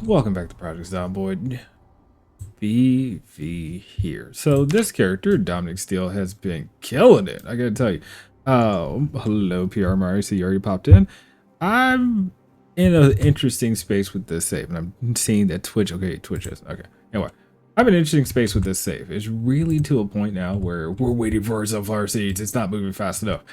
welcome back to Project Zomboid. VV here. So this character, Dominic Steele, has been killing it. I gotta tell you. Hello, PR Mari. So you already popped in. I'm in an interesting space with this save, and I'm seeing that Twitch. Okay, Twitch is okay. Anyway, I'm in an interesting space with this save. It's really to a point now where we're waiting for our sunflower seeds. It's not moving fast enough.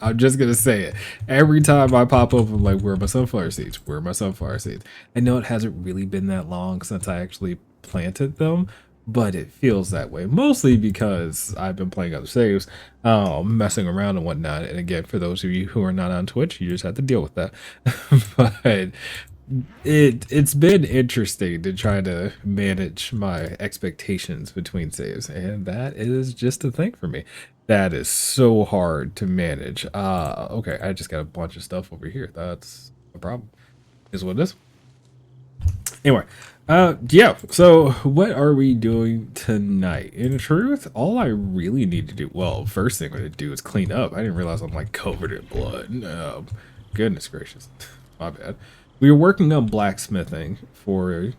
I'm just gonna say it. Every time I pop up, I'm like, where are my sunflower seeds? Where are my sunflower seeds? I know it hasn't really been that long since I actually planted them, but it feels that way. Mostly because I've been playing other saves, messing around and whatnot. And again, for those of you who are not on Twitch, you just have to deal with that. But it's been interesting to try to manage my expectations between saves, and that is just a thing for me. That is so hard to manage. Okay, I just got a bunch of stuff over here. That's a problem. Is what it is. Anyway, yeah, so what are we doing tonight? In truth, all I really need to do, well, first thing I'm gonna do is clean up. I didn't realize I'm like covered in blood. Goodness gracious, my bad. We were working on blacksmithing for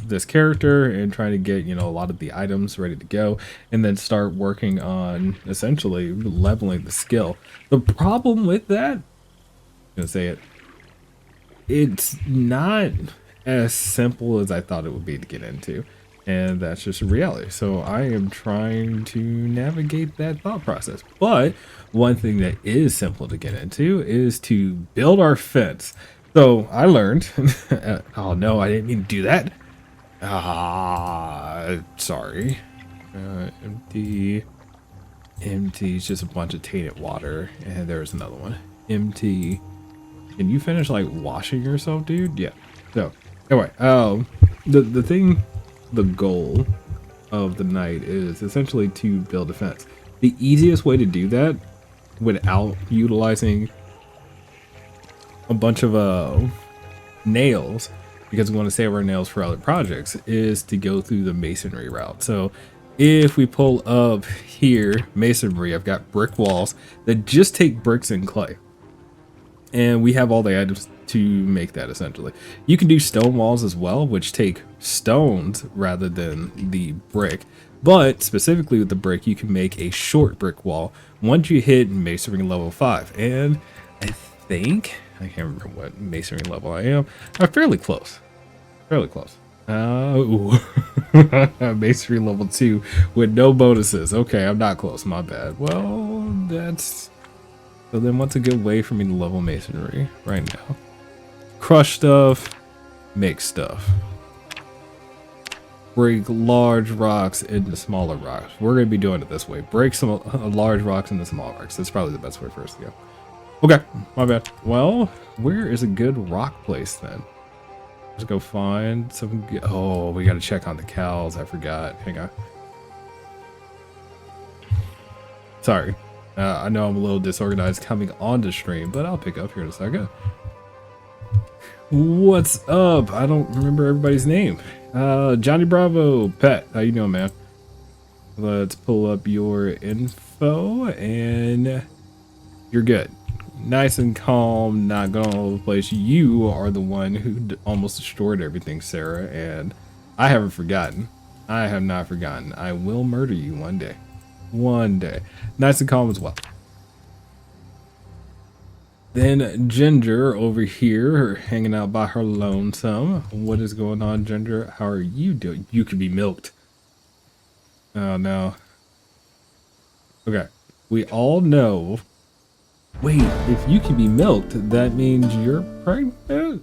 this character and trying to get, a lot of the items ready to go, and then start working on essentially leveling the skill. The problem with that, I'm gonna say it, it's not as simple as I thought it would be to get into, and that's just a reality. So I am trying to navigate that thought process. But one thing that is simple to get into is to build our fence. So I learned, oh no, I didn't mean to do that. Sorry. Empty is just a bunch of tainted water, and there's another one. Empty. Can you finish like washing yourself, dude? Yeah. So anyway, the goal of the night is essentially to build a fence. The easiest way to do that without utilizing a bunch of nails, because we want to save our nails for other projects, is to go through the masonry route. So if we pull up here, masonry, I've got brick walls that just take bricks and clay, and we have all the items to make that. Essentially, you can do stone walls as well, which take stones rather than the brick, but specifically with the brick you can make a short brick wall once you hit masonry level 5. And I can't remember what masonry level I am. I'm fairly close. Masonry level 2 with no bonuses. Okay, I'm not close. My bad. Well, that's... So then what's a good way for me to level masonry right now? Crush stuff. Make stuff. Break large rocks into smaller rocks. We're going to be doing it this way. Break some large rocks into small rocks. That's probably the best way for us to go. Okay, my bad. Well, where is a good rock place then? Let's go find some. Oh, we got to check on the cows. I forgot. Hang on. Sorry. I know I'm a little disorganized coming onto stream, but I'll pick up here in a second. What's up? I don't remember everybody's name. Johnny Bravo, Pet. How you doing, man? Let's pull up your info, and you're good. Nice and calm, not going all over the place. You are the one who almost destroyed everything, Sarah, and I haven't forgotten. I have not forgotten. I will murder you one day. One day. Nice and calm as well. Then Ginger over here, hanging out by her lonesome. What is going on, Ginger? How are you doing? You could be milked. Oh, no. Okay. We all know... Wait, if you can be milked, that means you're pregnant?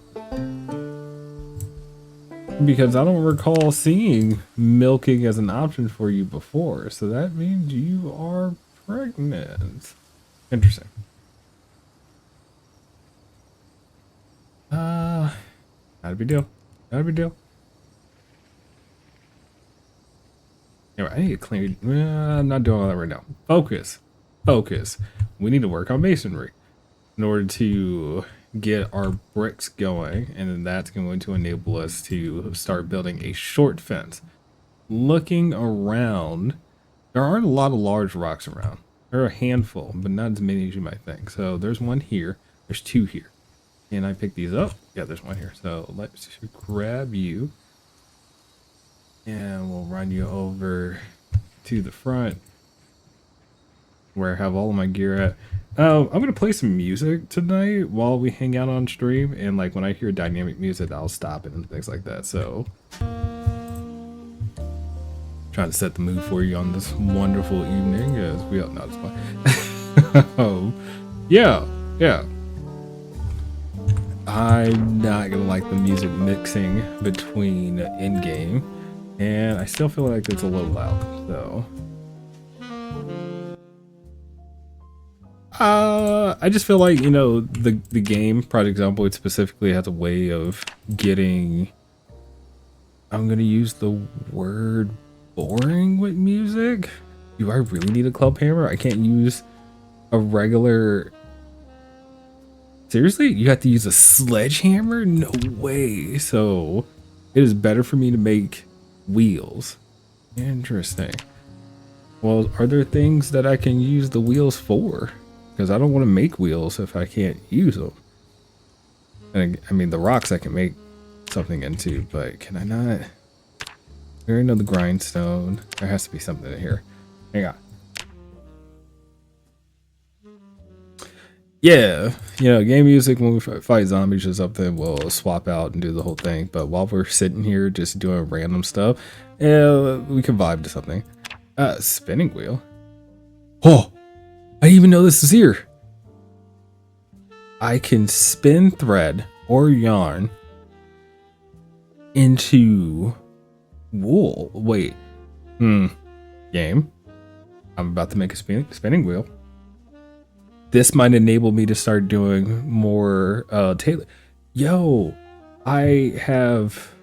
Because I don't recall seeing milking as an option for you before, so that means you are pregnant. Interesting. Not a big deal. Not a big deal. Anyway, I need to clean. I'm not doing all that right now. Focus. We need to work on masonry in order to get our bricks going, and then that's going to enable us to start building a short fence. Looking around, there aren't a lot of large rocks around. There are a handful, but not as many as you might think. So there's one here. There's two here. Can I pick these up? Yeah, there's one here. So let's grab you. And we'll run you over to the front where I have all of my gear at. I'm going to play some music tonight while we hang out on stream. And like when I hear dynamic music, I'll stop it and things like that. So trying to set the mood for you on this wonderful evening as we all know it's fun. Yeah. I'm not gonna like the music mixing between in-game, and I still feel like it's a little loud, so I just feel like, you know, the game Project Zomboid specifically has a way of getting, I'm gonna use the word boring with music. Do I really need a club hammer? I can't use a regular. Seriously? You have to use a sledgehammer? No way. So it is better for me to make wheels. Interesting. Well, are there things that I can use the wheels for? Because I don't want to make wheels if I can't use them. And I mean, the rocks I can make something into, but can I not? I already know the grindstone. There has to be something in here. Hang on. Yeah, you know, game music when we fight zombies or something, we'll swap out and do the whole thing. But while we're sitting here just doing random stuff, yeah, we can vibe to something. Spinning wheel. Oh, I didn't even know this is here. I can spin thread or yarn into wool. Wait. Game. I'm about to make a spinning wheel. This might enable me to start doing more tailor. Yo, I have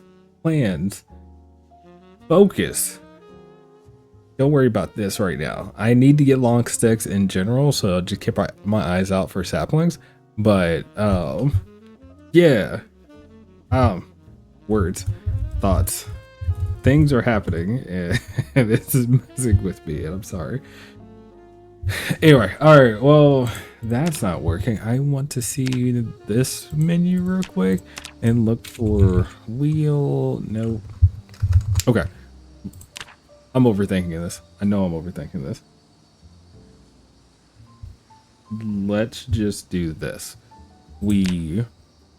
plans. Focus. Don't worry about this right now. I need to get long sticks in general, so I'll just keep my eyes out for saplings. But yeah. Words, thoughts, things are happening, and this is messing with me, and I'm sorry. Anyway, all right, well, that's not working. I want to see this menu real quick and look for wheel. No. Okay. I'm overthinking this. I know I'm overthinking this. Let's just do this. We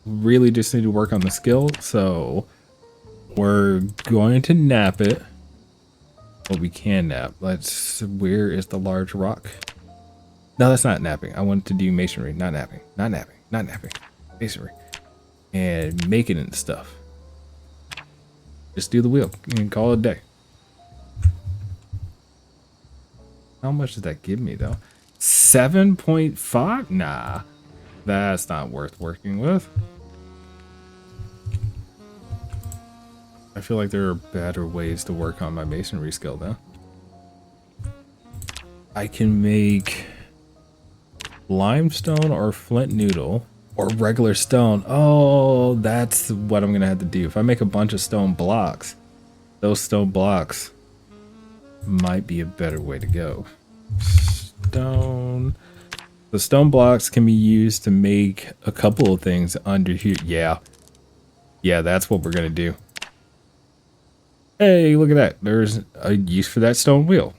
really just need to work on the skill, so we're going to nap it. Well, we can nap. Where is the large rock? No, that's not napping. I wanted to do masonry, not napping. Not napping. Not napping. Masonry. And making it and stuff. Just do the wheel and call it a day. How much does that give me, though? 7.5? Nah. That's not worth working with. I feel like there are better ways to work on my masonry skill now. I can make limestone or flint noodle or regular stone. Oh, that's what I'm gonna have to do. If I make a bunch of stone blocks, those stone blocks might be a better way to go. Stone. The stone blocks can be used to make a couple of things under here. Yeah, that's what we're gonna do. Hey, look at that. There's a use for that stone wheel.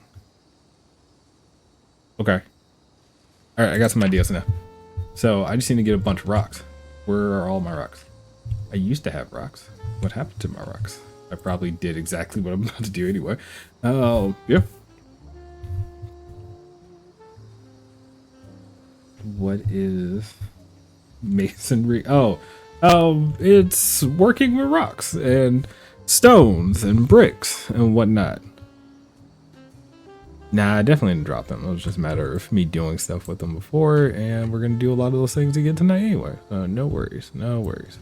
Okay. All right, I got some ideas now. So I just need to get a bunch of rocks. Where are all my rocks? I used to have rocks. What happened to my rocks? I probably did exactly what I'm about to do anyway. Oh, yeah. What is masonry? Oh, it's working with rocks and stones and bricks and whatnot. Nah, I definitely didn't drop them. It was just a matter of me doing stuff with them before, and we're gonna do a lot of those things again tonight anyway. No worries, no worries.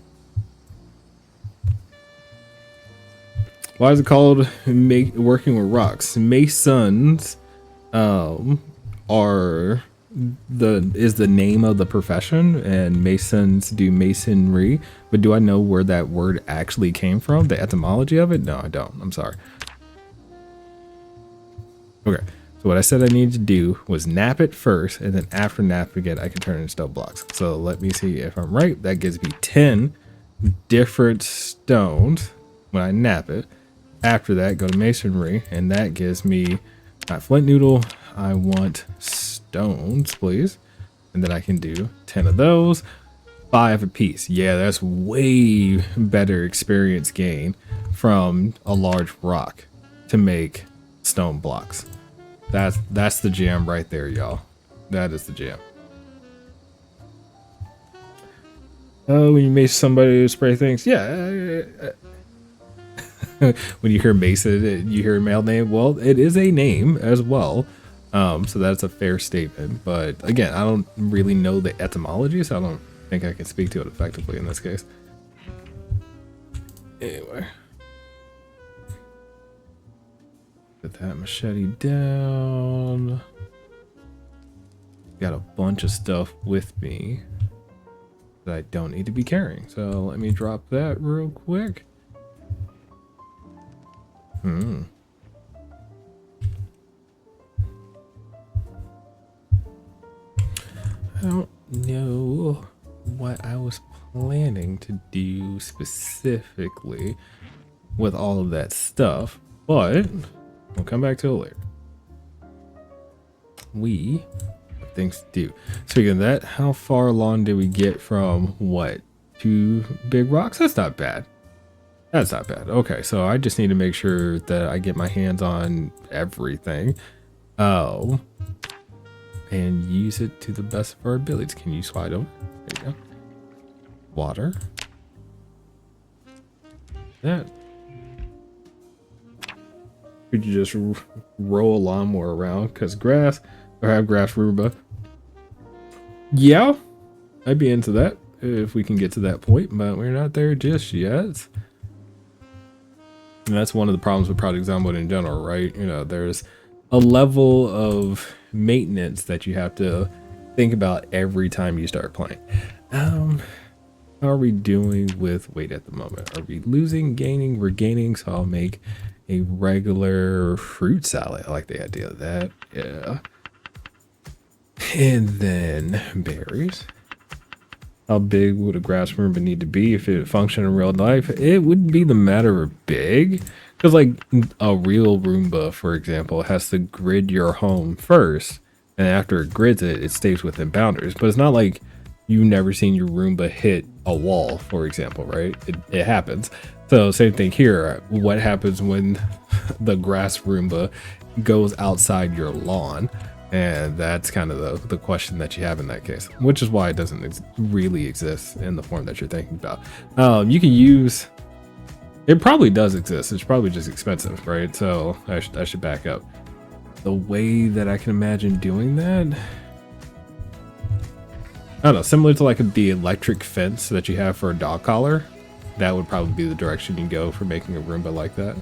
Why is it called working with rocks? Masons is the name of the profession, and masons do masonry. But do I know where that word actually came from? The etymology of it? No, I don't. I'm sorry. Okay, so So what I said I needed to do was nap it first, and then after napping it, I can turn it into stone blocks. So let me see if I'm right. That gives me 10 different stones when I nap it. After that, go to masonry, and that gives me not flint noodle. I want stones, please. And then I can do 10 of those, 5 a piece. Yeah, that's way better experience gain from a large rock to make stone blocks. That's the jam right there, y'all. That is the jam. Oh, when you make somebody spray things, yeah. When you hear Mason, you hear a male name. Well, it is a name as well. So that's a fair statement. But again, I don't really know the etymology, so I don't think I can speak to it effectively in this case. Anyway. Put that machete down. Got a bunch of stuff with me that I don't need to be carrying. So let me drop that real quick. I don't know what I was planning to do specifically with all of that stuff, but we'll come back to it later. We have things to do. Speaking of that, how far along did we get from what? 2 big rocks? That's not bad. That's not bad. Okay, so I just need to make sure that I get my hands on everything. Oh. And use it to the best of our abilities. Can you slide over? There you go. Water. That. Could you just roll a lawnmower around? Because grass, or have grass Roomba. Yeah, I'd be into that if we can get to that point, but we're not there just yet. And that's one of the problems with Project Zomboid in general, right? You know, there's a level of maintenance that you have to think about every time you start playing. How are we doing with weight at the moment? Are we losing, gaining? We're gaining, so I'll make a regular fruit salad. I like the idea of that. Yeah. And then berries. How big would a grass Roomba need to be if it functioned in real life? It wouldn't be the matter of big, because like a real Roomba, for example, has to grid your home first, and after it grids it, it stays within boundaries. But it's not like you've never seen your Roomba hit a wall, for example, right? It happens. So same thing here. What happens when the grass Roomba goes outside your lawn? And that's kind of the question that you have in that case, which is why it doesn't really exist in the form that you're thinking about. You can use, it probably does exist. It's probably just expensive, right? So I should back up. The way that I can imagine doing that, I don't know, similar to like the electric fence that you have for a dog collar. That would probably be the direction you go for making a Roomba like that.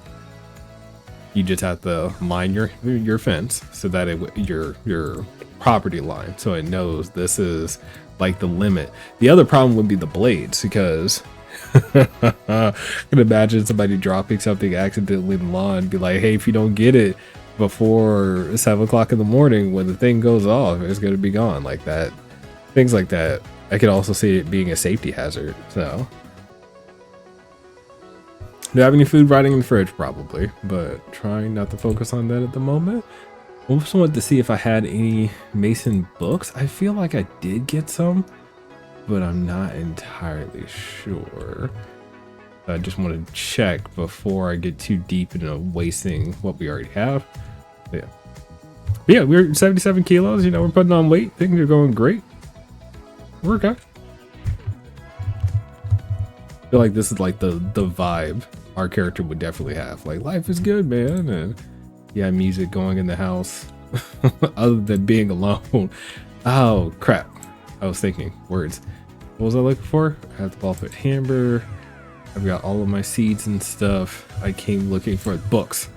You just have to line your fence so that your property line, so it knows this is like the limit. The other problem would be the blades, because I can imagine somebody dropping something accidentally in the lawn and be like, hey, if you don't get it before 7 o'clock in the morning when the thing goes off, it's going to be gone. Like that, things like that. I could also see it being a safety hazard. So do I have any food rotting in the fridge? Probably, but trying not to focus on that at the moment. I also wanted to see if I had any Mason books. I feel like I did get some, but I'm not entirely sure. I just want to check before I get too deep into wasting what we already have. Yeah. But yeah, we're 77 kilos. You know, we're putting on weight. Things are going great. We're okay. I feel like this is like the vibe our character would definitely have. Like, life is good, man. And yeah, music going in the house other than being alone. Oh, crap. I was thinking words. What was I looking for? I have the ball pit hamburger. I've got all of my seeds and stuff. I came looking for books.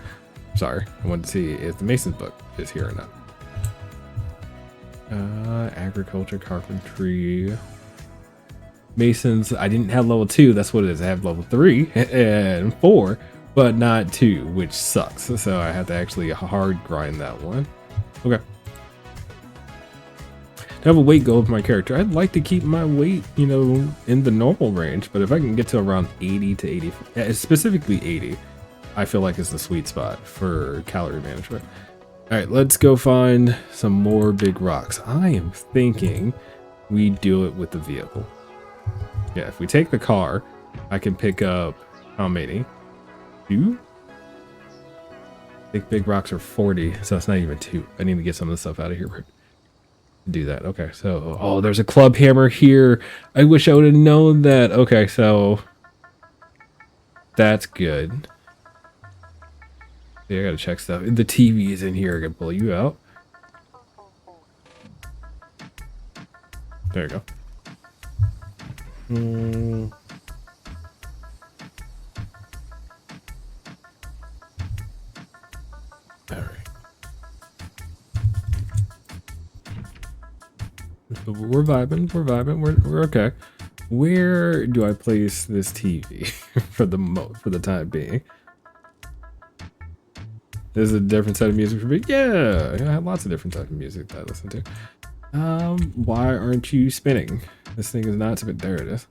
Sorry. I wanted to see if the Mason's book is here or not. Agriculture, carpentry. Masons, I didn't have level 2, that's what it is. I have level 3 and 4, but not 2, which sucks. So I have to actually hard grind that one. Okay. To have a weight goal with my character, I'd like to keep my weight, you know, in the normal range, but if I can get to around 80 to 80, specifically 80, I feel like is the sweet spot for calorie management. All right, let's go find some more big rocks. I am thinking we do it with the vehicle. Yeah, if we take the car, I can pick up how many? 2? I think big rocks are 40, so it's not even 2. I need to get some of the stuff out of here. Do that. Okay, so oh, there's a club hammer here. I wish I would have known that. Okay, so that's good. Yeah, I gotta check stuff. The TV is in here. I can pull you out. There you go. All right. We're vibing. We're vibing. We're okay. Where do I place this TV for the time being? This is a different set of music for me. Yeah, I have lots of different types of music that I listen to. Why aren't you spinning? This thing is not spinning. There it is.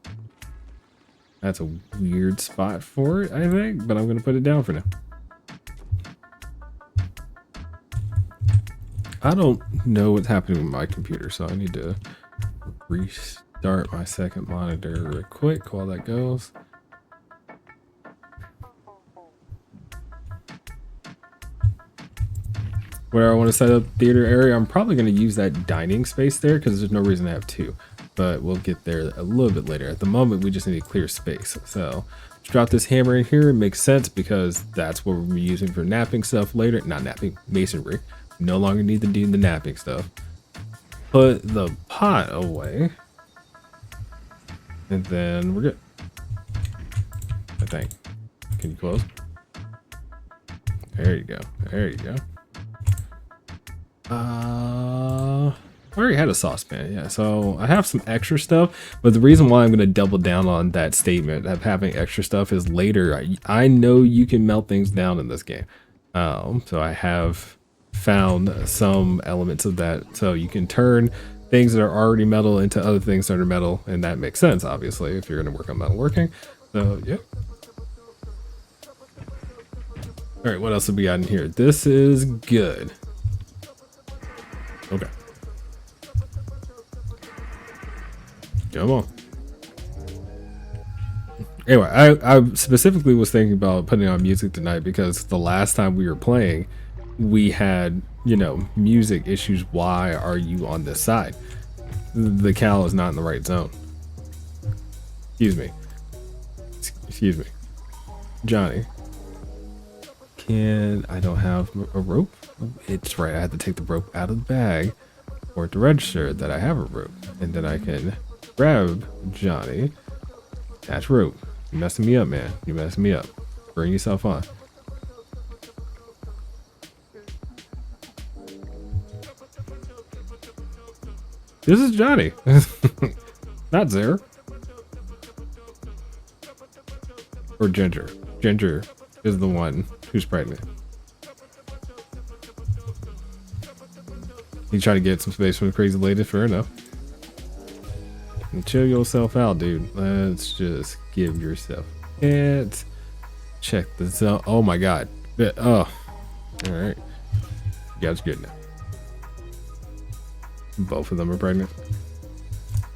That's a weird spot for it, I think, but I'm gonna put it down for now. I don't know what's happening with my computer, so I need to restart my second monitor real quick while that goes. Where I want to set up theater area, I'm probably going to use that dining space there because there's no reason to have 2, but we'll get there a little bit later. At the moment, we just need a clear space. So let's drop this hammer in here. It makes sense because that's what we're using for napping stuff later. Not napping, masonry. We no longer need to do the napping stuff. Put the pot away. And then we're good. I think. Can you close? There you go. There you go. I already had a saucepan, yeah, so I have some extra stuff, but the reason why I'm going to double down on that statement of having extra stuff is later I know you can melt things down in this game, so I have found some elements of that, so you can turn things that are already metal into other things that are metal, and that makes sense obviously if you're going to work on metalworking. So yeah. All right, what else have we got in here? This is good. Okay. Come on. Anyway, I specifically was thinking about putting on music tonight because the last time we were playing, we had, you know, music issues. Why are you on this side? The cow is not in the right zone. Excuse me. Excuse me. Johnny. I don't have a rope? It's right, I had to take the rope out of the bag for it to register that I have a rope. And then I can grab Johnny. Attach rope. You're messing me up, man. You're messing me up. Bring yourself on. This is Johnny. Not Zara. Or Ginger. Ginger is the one who's pregnant. You try to get some space from the crazy lady, fair enough. And chill yourself out, dude. Let's just give yourself it. Check this out. Oh my god. Oh. Alright. You guys good now. Both of them are pregnant.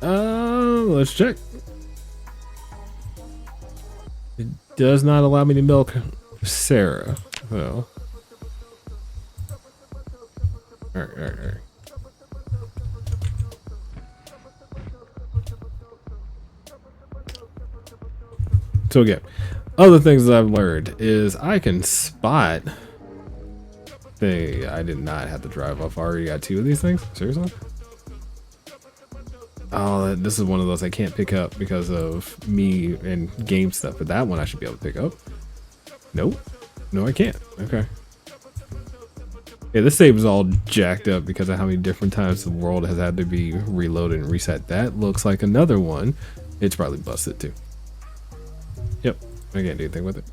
Let's check. It does not allow me to milk Sarah. Well. Alright. So again, other things that I've learned is I can spot. I did not have to drive off. I already got 2 of these things. Seriously? Oh, this is one of those I can't pick up because of me and game stuff. But that one I should be able to pick up. Nope. No, I can't. Okay. Yeah, this save is all jacked up because of how many different times the world has had to be reloaded and reset. That looks like another one. It's probably busted too. Yep, I can't do anything with it.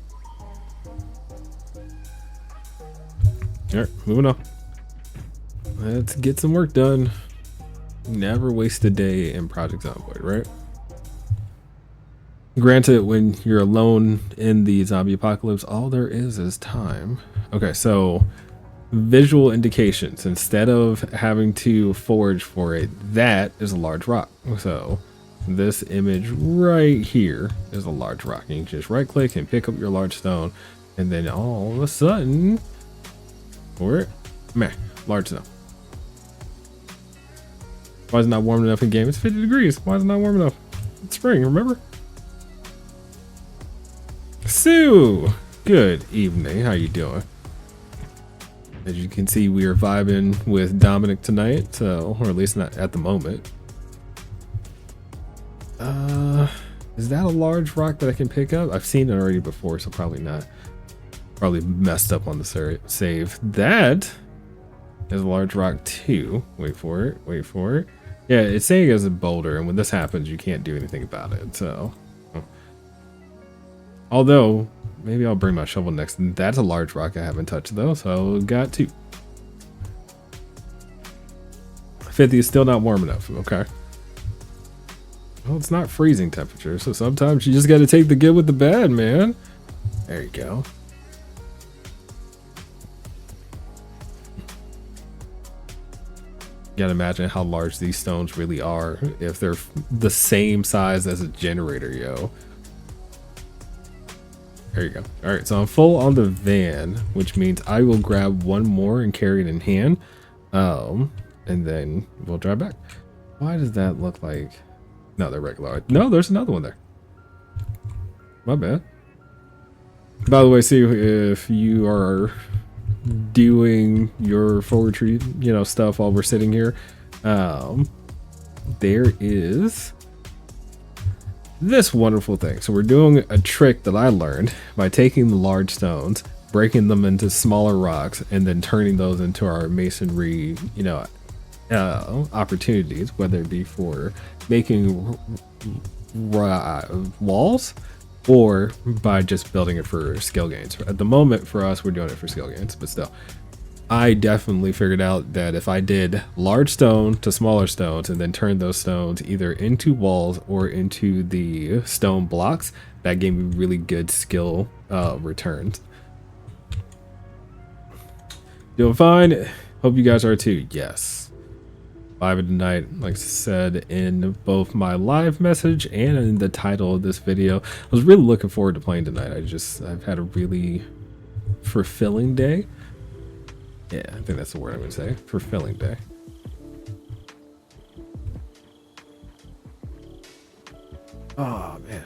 Alright, moving on. let's get some work done. Never waste a day in Project Zomboid, right? Granted, when you're alone in the zombie apocalypse, all there is time. Okay, so visual indications. Instead of having to forage for it, that is a large rock. So this image right here is a large rock. You can just right click and pick up your large stone, and then all of a sudden, large stone. Why is it not warm enough in game? It's 50 degrees. Why is it not warm enough? It's spring, remember? Sue, good evening. How you doing? As you can see, we are vibing with Dominic tonight, so, or at least not at the moment. Is that a large rock that I can pick up? I've seen it already before, so probably not. Probably messed up on the save. That is a large rock too. Wait for it. Wait for it. Yeah, it's saying it's a boulder, and when this happens, you can't do anything about it. So, although maybe I'll bring my shovel next. That's a large rock I haven't touched though, so got 2. 50 is still not warm enough. Okay. Well, it's not freezing temperature, so sometimes you just got to take the good with the bad, man. There you go. You gotta imagine how large these stones really are if they're the same size as a generator, yo. There you go. All right, so I'm full on the van, which means I will grab one more and carry it in hand, and then we'll drive back. Why does that look like? No, they're regular. No, there's another one there. My bad. By the way, see if you are doing your forestry, stuff while we're sitting here. There is this wonderful thing. So we're doing a trick that I learned by taking the large stones, breaking them into smaller rocks, and then turning those into our masonry, opportunities, whether it be for making walls or by just building it for skill gains. At the moment, for us, we're doing it for skill gains, but still. I definitely figured out that if I did large stone to smaller stones and then turned those stones either into walls or into the stone blocks, that gave me really good skill returns. Doing fine. Hope you guys are too. Yes. Live tonight, like I said in both my live message and in the title of this video. I was really looking forward to playing tonight. I've had a really fulfilling day. Yeah, I think that's the word I would say. Fulfilling day. Oh, man.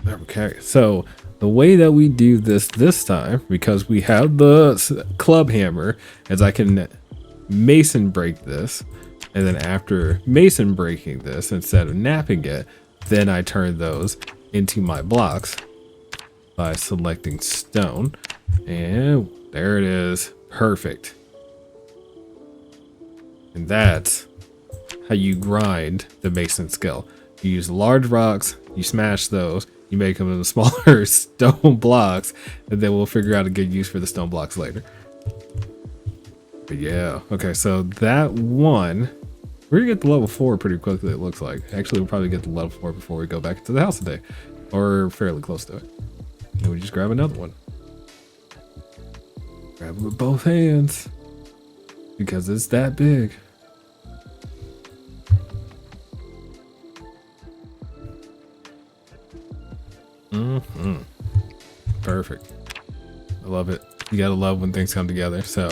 Okay, so the way that we do this time, because we have the club hammer, is I can mason break this, and then after mason breaking this, instead of napping it, then I turn those into my blocks by selecting stone, and there it is. Perfect. And that's how you grind the mason skill. You use large rocks, you smash those, you make them into smaller stone blocks, and then we'll figure out a good use for the stone blocks later. But yeah, okay, so that one, we're gonna get to level 4 pretty quickly, it looks like. Actually, we'll probably get to level 4 before we go back into the house today, or fairly close to it. And we just grab another one. Grab it with both hands, because it's that big. Perfect. I love it. You gotta love when things come together. So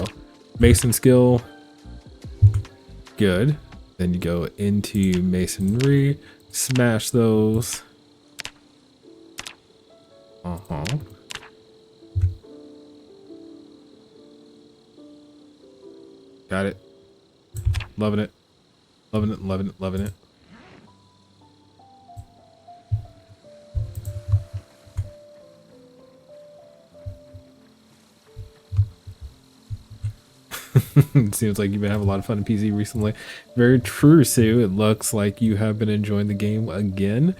mason skill, good. Then you go into masonry, smash those. Got it. Loving it. Loving it, loving it, loving it. It seems like you've been having a lot of fun in PC recently. Very true, Sue. It looks like you have been enjoying the game again.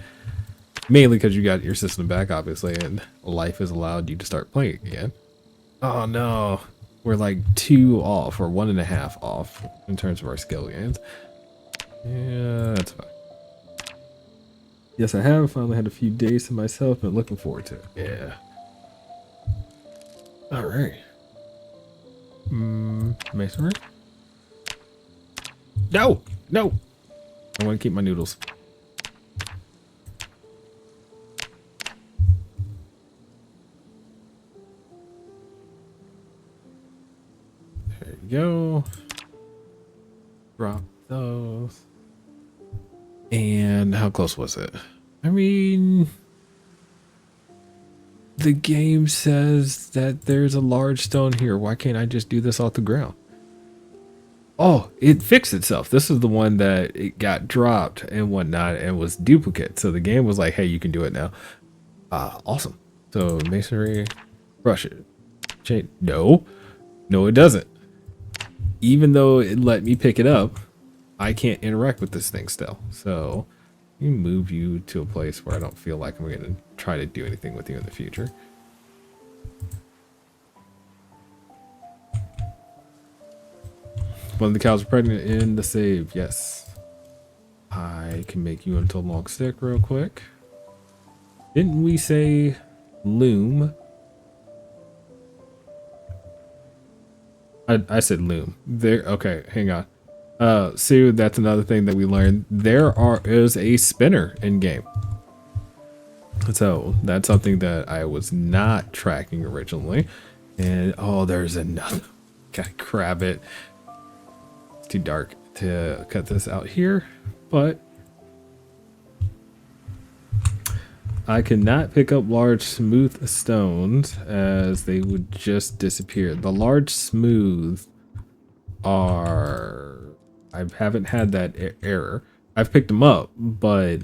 Mainly because you got your system back, obviously, and life has allowed you to start playing again. Oh no. We're like 2 off or 1.5 off in terms of our skill gains. Yeah, that's fine. Yes, I have finally had a few days to myself and looking forward to it. Yeah. All right. Masonry? No, no. I want to keep my noodles. There you go. Drop those. And how close was it? I mean, the game says that there's a large stone here. Why can't I just do this off the ground? Oh, it fixed itself. This is the one that it got dropped and whatnot and was duplicate. So the game was like, hey, you can do it now. Awesome. So masonry, brush it. Chain. No, no, it doesn't. Even though it let me pick it up, I can't interact with this thing still. So let me move you to a place where I don't feel like I'm going to try to do anything with you in the future. One of the cows are pregnant in the save. Yes. I can make you into a long stick real quick. Didn't we say loom? I said loom. There. Okay, hang on. Sue, that's another thing that we learned. There is a spinner in game. So that's something that I was not tracking originally. And oh, there's another. Gotta grab it. It's too dark to cut this out here, but I cannot pick up large smooth stones as they would just disappear. The large smooth are, I haven't had that error. I've picked them up, but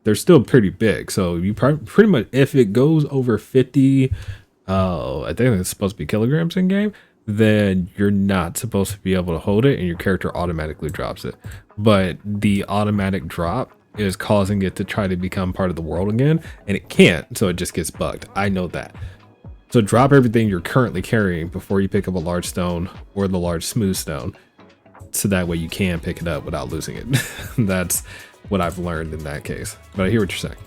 they're still pretty big. So you pretty much, if it goes over 50, I think it's supposed to be kilograms in game, then you're not supposed to be able to hold it and your character automatically drops it. But the automatic drop is causing it to try to become part of the world again, and it can't, so it just gets bugged. I know that. So drop everything you're currently carrying before you pick up a large stone or the large smooth stone, so that way you can pick it up without losing it. That's what I've learned in that case, but I hear what you're saying.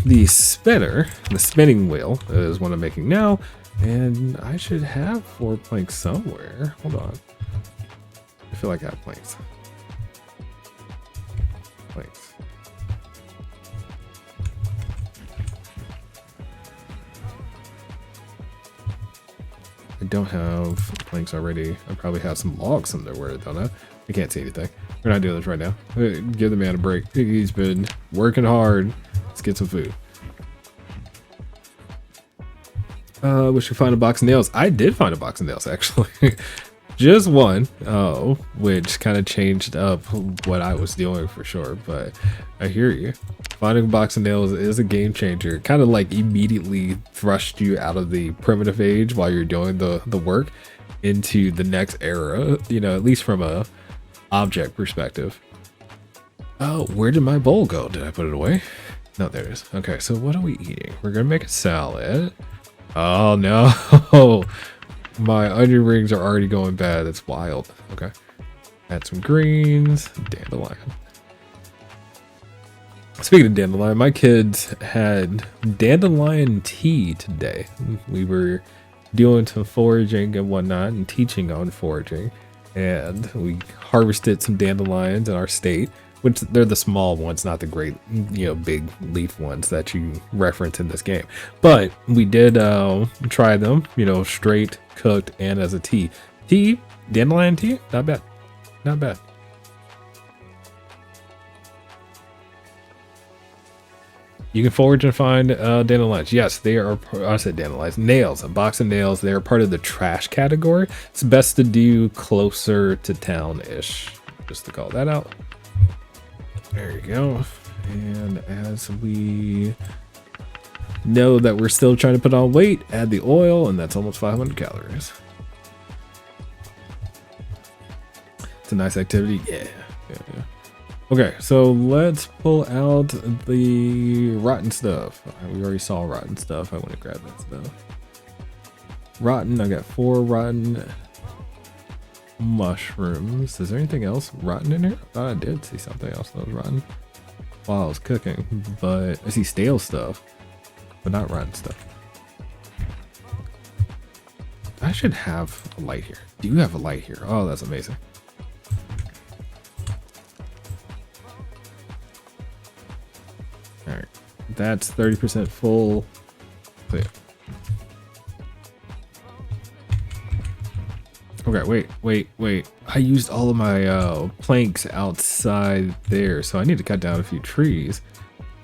The spinner, the spinning wheel, is what I'm making now, and I should have 4 planks somewhere. Hold on. I feel like I have planks. I don't have planks already. I probably have some logs somewhere, don't I? I can't see anything. We're not doing this right now. Give the man a break. He's been working hard. Let's get some food. We should find a box of nails. I did find a box of nails, actually. Just one, which kind of changed up what I was doing for sure, but I hear you. Finding a box of nails is a game changer. Kind of like immediately thrust you out of the primitive age while you're doing the work into the next era, you know, at least from a object perspective. Oh, where did my bowl go? Did I put it away? No, there it is. Okay, so what are we eating? We're gonna make a salad. Oh no. My onion rings are already going bad. That's wild. Okay. Add some greens. Dandelion. Speaking of dandelion, my kids had dandelion tea today. We were doing some foraging and whatnot and teaching on foraging. And we harvested some dandelions in our state, which they're the small ones, not the great, you know, big leaf ones that you reference in this game. But we did try them, you know, straight, cooked, and as a tea. Tea, dandelion tea, not bad. Not bad. You can forage and find dandelions. Yes, they are, I said dandelions, nails, a box of nails. They are part of the trash category. It's best to do closer to town-ish, just to call that out. There you go. And as we know that we're still trying to put on weight, add the oil, and that's almost 500 calories. It's a nice activity. Yeah. Okay, so let's pull out the rotten stuff. We already saw rotten stuff. I want to grab that stuff. rotten. I got 4 rotten mushrooms. Is there anything else rotten in here? I thought I did see something else that was rotten while I was cooking, but I see stale stuff, but not rotten stuff. I should have a light here. Do you have a light here? Oh, that's amazing. All right, that's 30% full. Clear. Okay, wait. I used all of my planks outside there, so I need to cut down a few trees,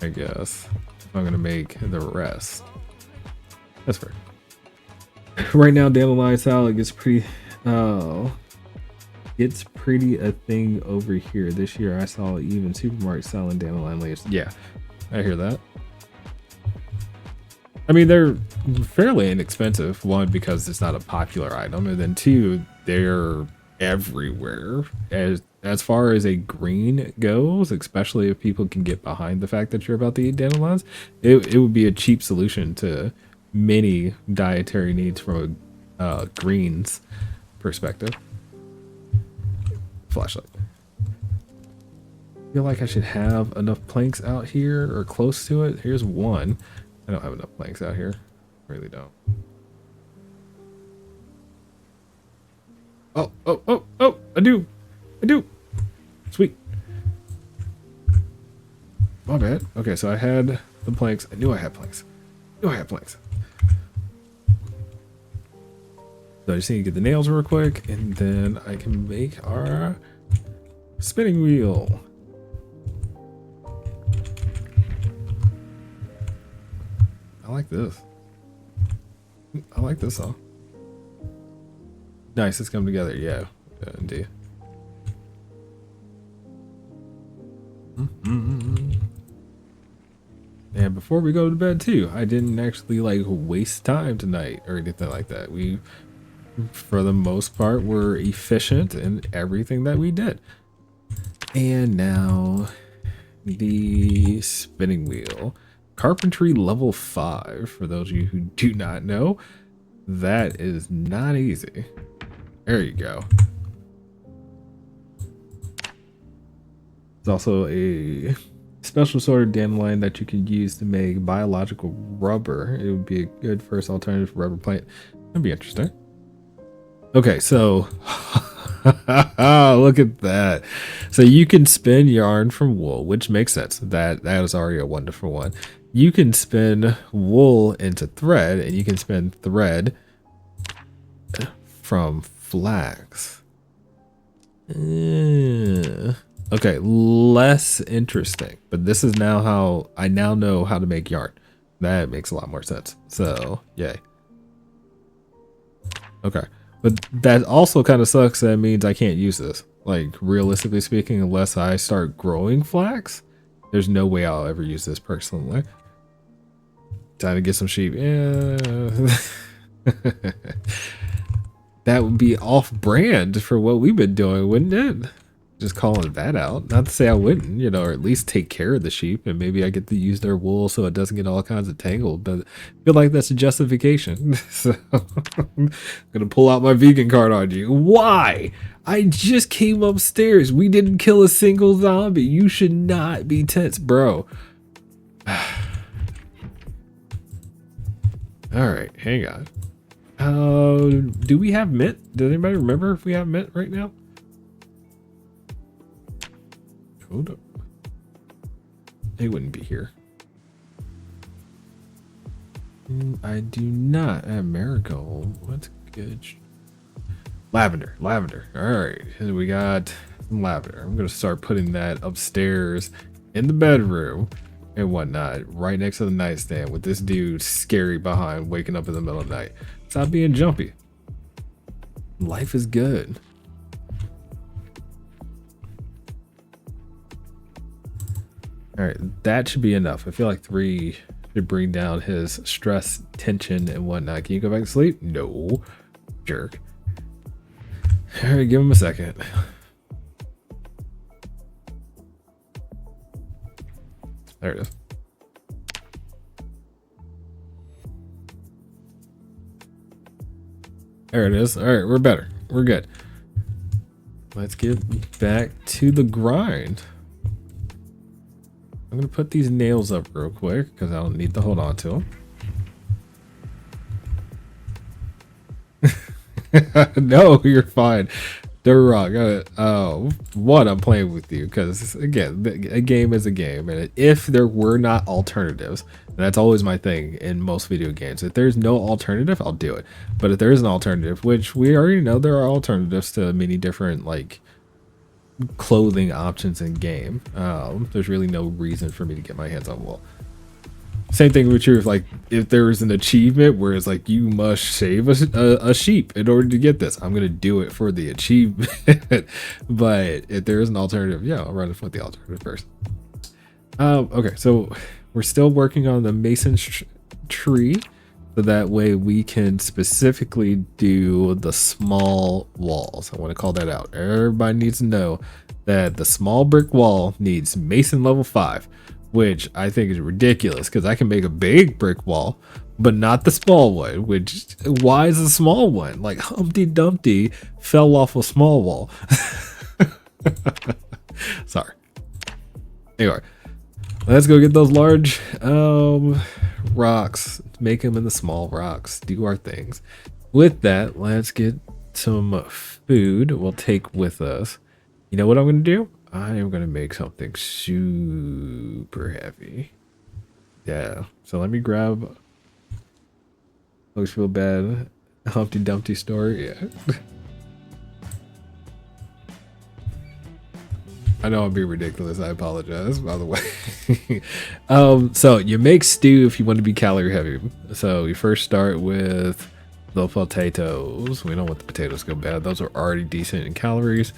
I guess, if I'm gonna make the rest. That's fair. Right now, dandelion salad gets pretty, it's pretty a thing over here. This year, I saw even supermarkets selling dandelion leaves. Yeah, I hear that. I mean, they're fairly inexpensive. One, because it's not a popular item, and then two, they're everywhere. As far as a green goes, especially if people can get behind the fact that you're about to eat dandelions, it would be a cheap solution to many dietary needs from a greens perspective. Flashlight. I feel like I should have enough planks out here or close to it. Here's one. I don't have enough planks out here. Really don't. Oh, I do. Sweet. My bad. Okay, so I had the planks. I knew I had planks. So I just need to get the nails real quick, and then I can make our spinning wheel. I like this. I like this all. Nice, it's come together. Yeah, indeed. And before we go to bed too, I didn't actually like waste time tonight or anything like that. We, for the most part, were efficient in everything that we did. And now the spinning wheel. Carpentry level 5, for those of you who do not know. That is not easy. There you go. It's also a special sort of dandelion that you can use to make biological rubber. It would be a good first alternative for rubber plant. That'd be interesting. Okay, so look at that. So you can spin yarn from wool, which makes sense. That is already a wonderful one. You can spin wool into thread, and you can spin thread from flax. Okay, less interesting, but this is now how I now know how to make yarn. That makes a lot more sense. So, yay. Okay, but that also kind of sucks. That means I can't use this. Like, realistically speaking, unless I start growing flax, there's no way I'll ever use this personally. Time to get some sheep. Yeah. That would be off-brand for what we've been doing, wouldn't it? Just calling that out. Not to say I wouldn't, you know, or at least take care of the sheep, and maybe I get to use their wool so it doesn't get all kinds of tangled, but I feel like that's a justification. So I'm gonna pull out my vegan card on you. Why? I just came upstairs. We didn't kill a single zombie. You should not be tense, bro. All right, hang on. Do we have mint? Does anybody remember if we have mint right now? Hold up. They wouldn't be here. I do not have marigold. What's good? Lavender. All right, and we got some lavender. I'm gonna start putting that upstairs in the bedroom and whatnot, right next to the nightstand, with this dude scary behind, waking up in the middle of the night. Stop being jumpy. Life is good. All right, that should be enough. I feel like 3 should bring down his stress, tension, and whatnot. Can you go back to sleep? No, jerk. All right, give him a second. There it is. There it is. All right, we're better. We're good. Let's get back to the grind. I'm gonna put these nails up real quick because I don't need to hold on to them. No, you're fine. They're wrong. One, I'm playing with you because, again, a game is a game, and if there were not alternatives, and that's always my thing in most video games, if there's no alternative, I'll do it. But if there is an alternative, which we already know there are alternatives to many different like clothing options in game, there's really no reason for me to get my hands on wool. Same thing with you, like if there was an achievement where it's like you must shave a sheep in order to get this, I'm gonna do it for the achievement. But if there is an alternative, yeah, I'll run it with the alternative first. Okay, so we're still working on the mason tree, so that way we can specifically do the small walls. I want to call that out. Everybody needs to know that the small brick wall needs mason level 5. Which I think is ridiculous because I can make a big brick wall, but not the small one. Which, why is the small one? Like Humpty Dumpty fell off a small wall. Sorry. Anyway, let's go get those large rocks, make them into small rocks, do our things. With that, let's get some food we'll take with us. You know what I'm going to do? I am going to make something super heavy. Yeah. So let me grab. Looks real bad. Humpty Dumpty story. Yeah. I know I'm being ridiculous. I apologize, by the way. So you make stew if you want to be calorie heavy. So you first start with the potatoes. We don't want the potatoes to go bad. Those are already decent in calories.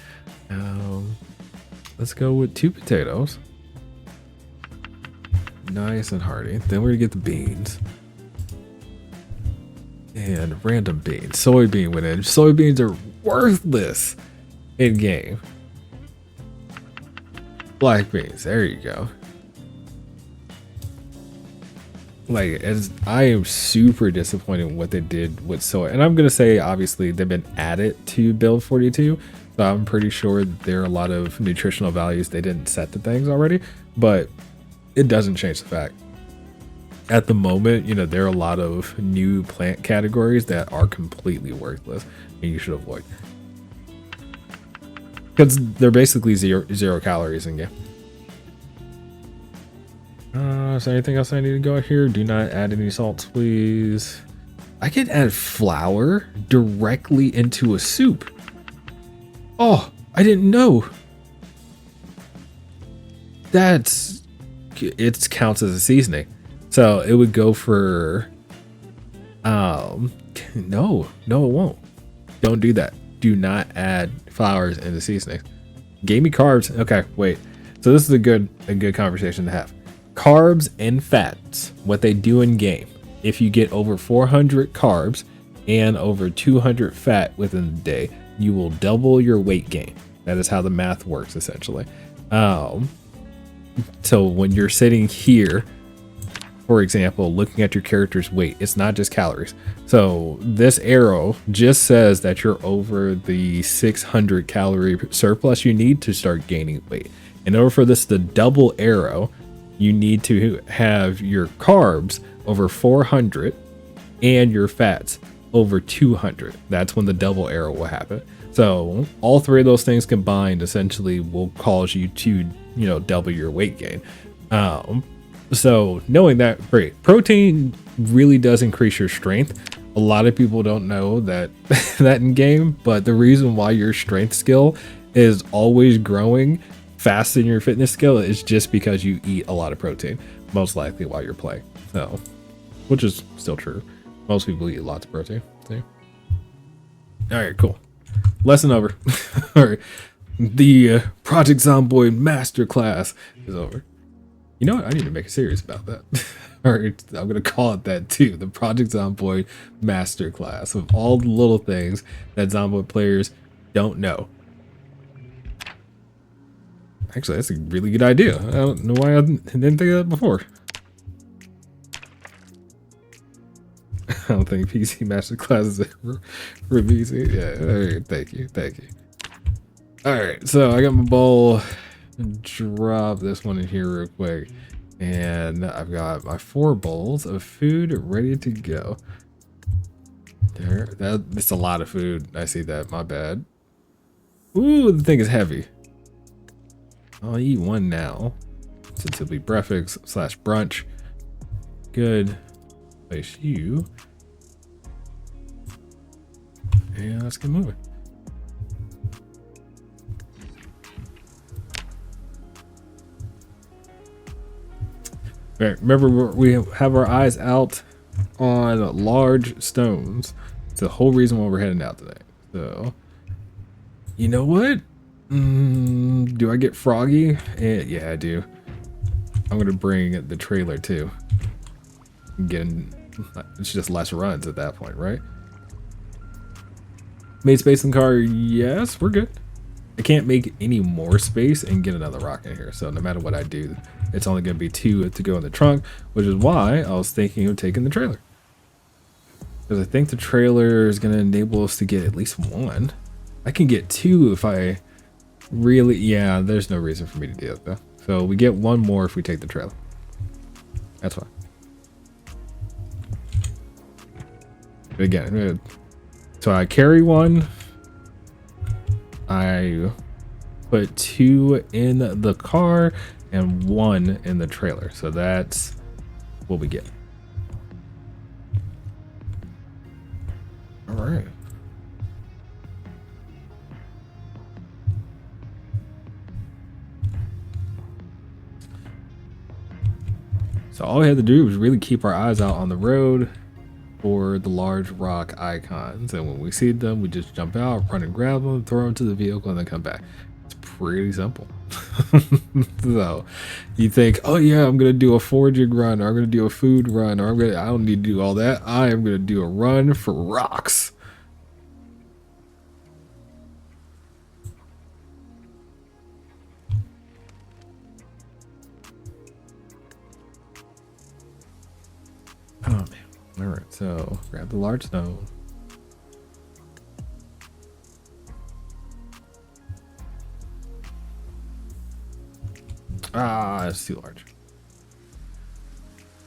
Let's go with 2 potatoes. Nice and hearty. Then we're gonna get the beans. And random beans. Soybean went in. Soybeans are worthless in game. Black beans. There you go. Like, I am super disappointed in what they did with soy. And I'm gonna say, obviously, they've been added to build 42. So I'm pretty sure there are a lot of nutritional values they didn't set to things already, but it doesn't change the fact. At the moment, you know, there are a lot of new plant categories that are completely worthless and you should avoid. Because they're basically zero calories in game. Is there anything else I need to go here? Do not add any salts, please. I can add flour directly into a soup. Oh, I didn't know. It counts as a seasoning. So it would go for, no, it won't. Don't do that. Do not add flours into seasoning. Gave me carbs. Okay, wait. So this is a good conversation to have. Carbs and fats, what they do in game. If you get over 400 carbs and over 200 fat within the day, you will double your weight gain. That is how the math works, essentially. So when you're sitting here, for example, looking at your character's weight, it's not just calories. So this arrow just says that you're over the 600 calorie surplus you need to start gaining weight. In order for this to double arrow, you need to have your carbs over 400 and your fats over 200. That's when the double arrow will happen. So all 3 of those things combined essentially will cause you to, double your weight gain. So knowing that, great. Protein really does increase your strength. A lot of people don't know that that in game, but the reason why your strength skill is always growing faster than your fitness skill is just because you eat a lot of protein, most likely while you're playing. So, which is still true. Most people eat lots of protein. See? All right, cool. Lesson over. All right. The Project Zomboid Masterclass is over. You know what? I need to make a series about that. All right, I'm going to call it that too. The Project Zomboid Masterclass of all the little things that Zomboid players don't know. Actually, that's a really good idea. I don't know why I didn't think of that before. I don't think PC Masterclass is ever releasing. Yeah, all right, thank you. All right, so I got my bowl. Drop this one in here real quick, and I've got my 4 bowls of food ready to go. That's a lot of food. I see that. My bad. Ooh, the thing is heavy. I'll eat one now, since it'll be breakfast / brunch. Good. Place you. And let's get moving. All right, remember we have our eyes out on large stones. It's the whole reason why we're heading out today. So, you know what? Do I get froggy? Yeah, I do. I'm gonna bring the trailer too. Getting, it's just less runs at that point, right? Made space in the car, yes, we're good. I can't make any more space and get another rock in here, so no matter what I do, it's only gonna be 2 to go in the trunk, which is why I was thinking of taking the trailer. Because I think the trailer is gonna enable us to get at least 1. I can get 2 if I really, yeah, there's no reason for me to do it though. So we get 1 more if we take the trailer. That's fine. But again, so I carry 1. I put 2 in the car and 1 in the trailer. So that's what we get. All right. So all we had to do was really keep our eyes out on the road for the large rock icons, and when we see them, we just jump out, run and grab them, throw them to the vehicle, and then come back. It's pretty simple. So you think, oh yeah, I'm gonna do a foraging run, or I'm gonna do a food run, or I don't need to do all that. I am gonna do a run for rocks. Oh man. All right, so grab the large stone. Ah, it's too large.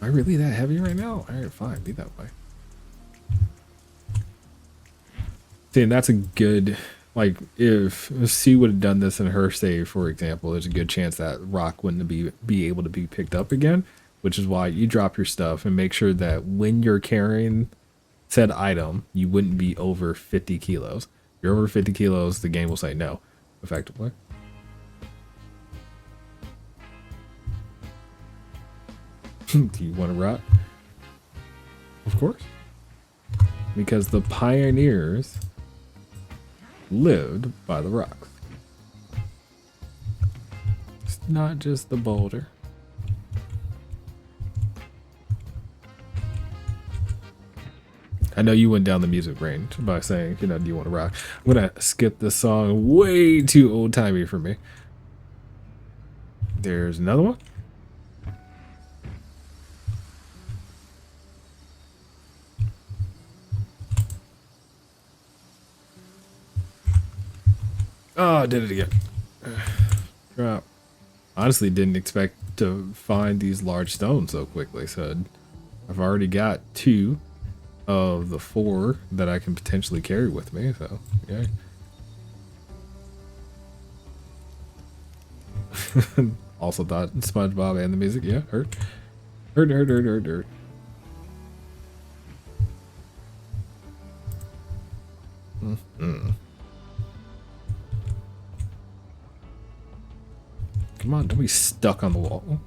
Am I really that heavy right now? All right, fine, be that way. See, and that's a good, like, if C would have done this in her save, for example, there's a good chance that rock wouldn't be able to be picked up again. Which is why you drop your stuff and make sure that when you're carrying said item, you wouldn't be over 50 kilos. If you're over 50 kilos, the game will say no, effectively. Do you want to rock? Of course. Because the pioneers lived by the rocks. It's not just the boulder. I know you went down the music range by saying, you know, do you want to rock? I'm gonna skip this song, way too old timey for me. There's another one. Oh, I did it again. Drop. Honestly, didn't expect to find these large stones so quickly, so I've already got 2 of the 4 that I can potentially carry with me, so yeah. Also thought SpongeBob and the music, yeah, hurt. Come on, don't be stuck on the wall.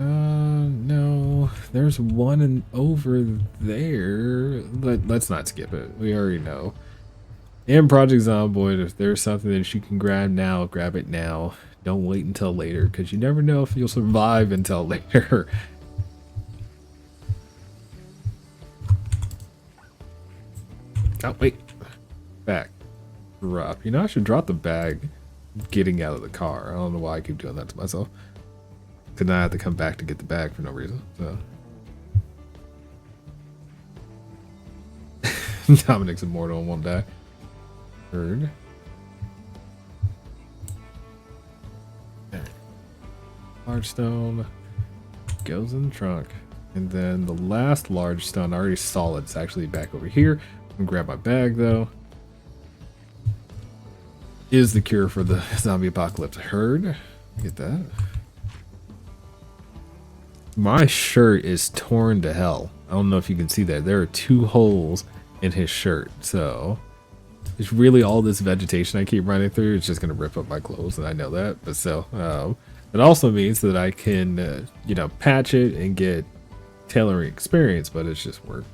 No, there's one over there. Let's not skip it. We already know. In Project Zomboid, if there's something that you can grab now, grab it now. Don't wait until later, because you never know if you'll survive until later. Oh, wait. Back. Drop. You know, I should drop the bag getting out of the car. I don't know why I keep doing that to myself. Cause now I have to come back to get the bag for no reason. So Dominic's immortal and won't die. Heard. Large stone goes in the trunk. And then the last large stone, I already saw it. It's actually back over here. I'm gonna grab my bag though. Is the cure for the zombie apocalypse. Heard. Get that. My shirt is torn to hell. I don't know if you can see that. There are 2 holes in his shirt. So it's really all this vegetation I keep running through. It's just going to rip up my clothes, and I know that. But still, it also means that I can, you know, patch it and get tailoring experience, but it's just work.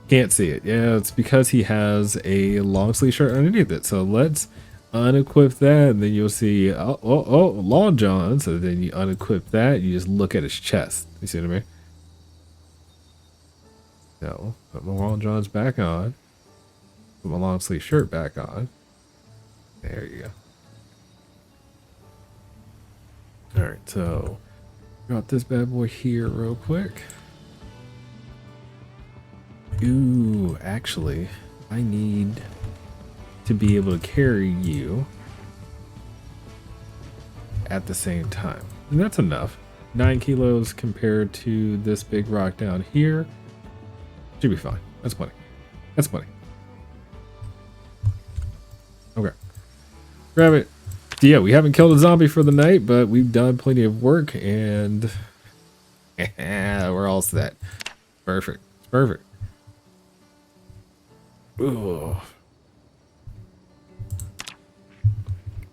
Can't see it. Yeah, it's because he has a long sleeve shirt underneath it. So let's unequip that, and then you'll see, oh, Long John. So then you unequip that, you just look at his chest. You see what I mean? So, put my Long Johns back on. Put my long sleeve shirt back on. There you go. Alright, so got this bad boy here real quick. Ooh, actually, I need to be able to carry you at the same time. And that's enough. 9 kilos compared to this big rock down here. Should be fine. That's plenty. That's plenty. Okay. Grab it. Yeah, we haven't killed a zombie for the night, but we've done plenty of work, and we're all set. Perfect. Perfect. Ooh.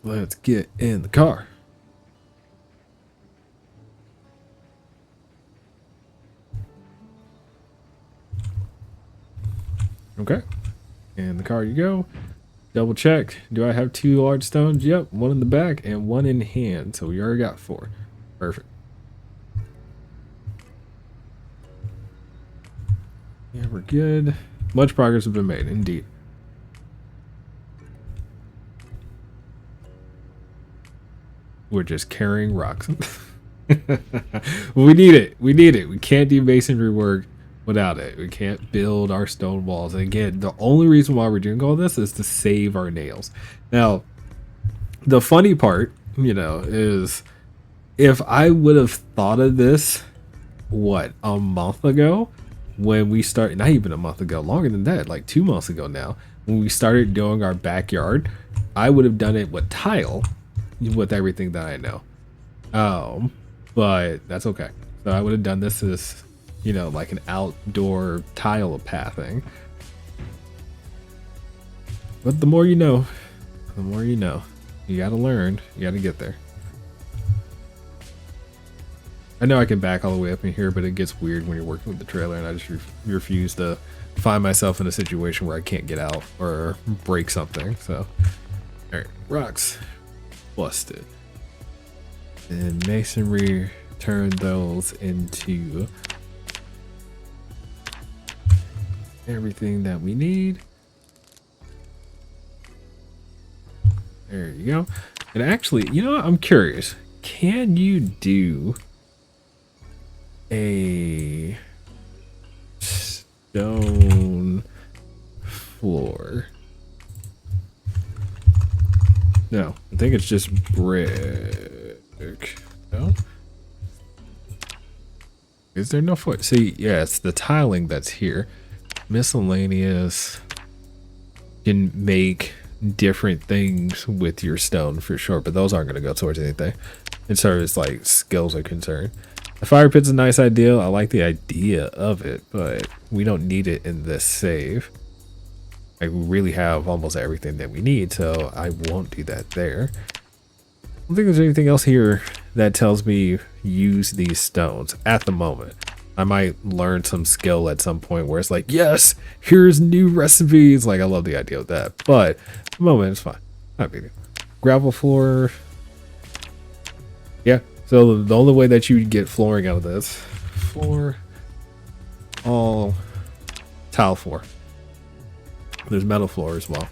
Let's get in the car. Okay. In the car you go. Double check. Do I have 2 large stones? Yep. 1 in the back and 1 in hand. So we already got 4. Perfect. Yeah, we're good. Much progress has been made, indeed. We're just carrying rocks. We need it. We need it. We can't do masonry work without it. We can't build our stone walls. And again, the only reason why we're doing all this is to save our nails. Now, the funny part, you know, is if I would have thought of this, what, a month ago, when we started, not even a month ago, longer than that, like 2 months ago now, when we started doing our backyard, I would have done it with tile, with everything that I know. But that's okay. So I would have done this as, you know, like an outdoor tile pathing. But the more you know, the more you know. You gotta learn, you gotta get there. I know I can back all the way up in here, but it gets weird when you're working with the trailer, and I just refuse to find myself in a situation where I can't get out or break something. So, all right, rocks busted. And masonry, turn those into everything that we need. There you go. And actually, you know what? I'm curious. Can you do a stone floor? No, I think it's just brick. No? Is there no foot? See, yeah, it's the tiling that's here. Miscellaneous. Can make different things with your stone for sure, but those aren't going to go towards anything as far as like skills are concerned. The fire pit's a nice idea. I like the idea of it, but we don't need it in this save. Like, we really have almost everything that we need, so I won't do that there. I don't think there's anything else here that tells me use these stones at the moment. I might learn some skill at some point where it's like, yes, here's new recipes. Like, I love the idea of that, but at the moment it's fine. Not big deal. Gravel floor. Yeah. So the only way that you get flooring out of this, floor, all tile floor. There's metal floor as well.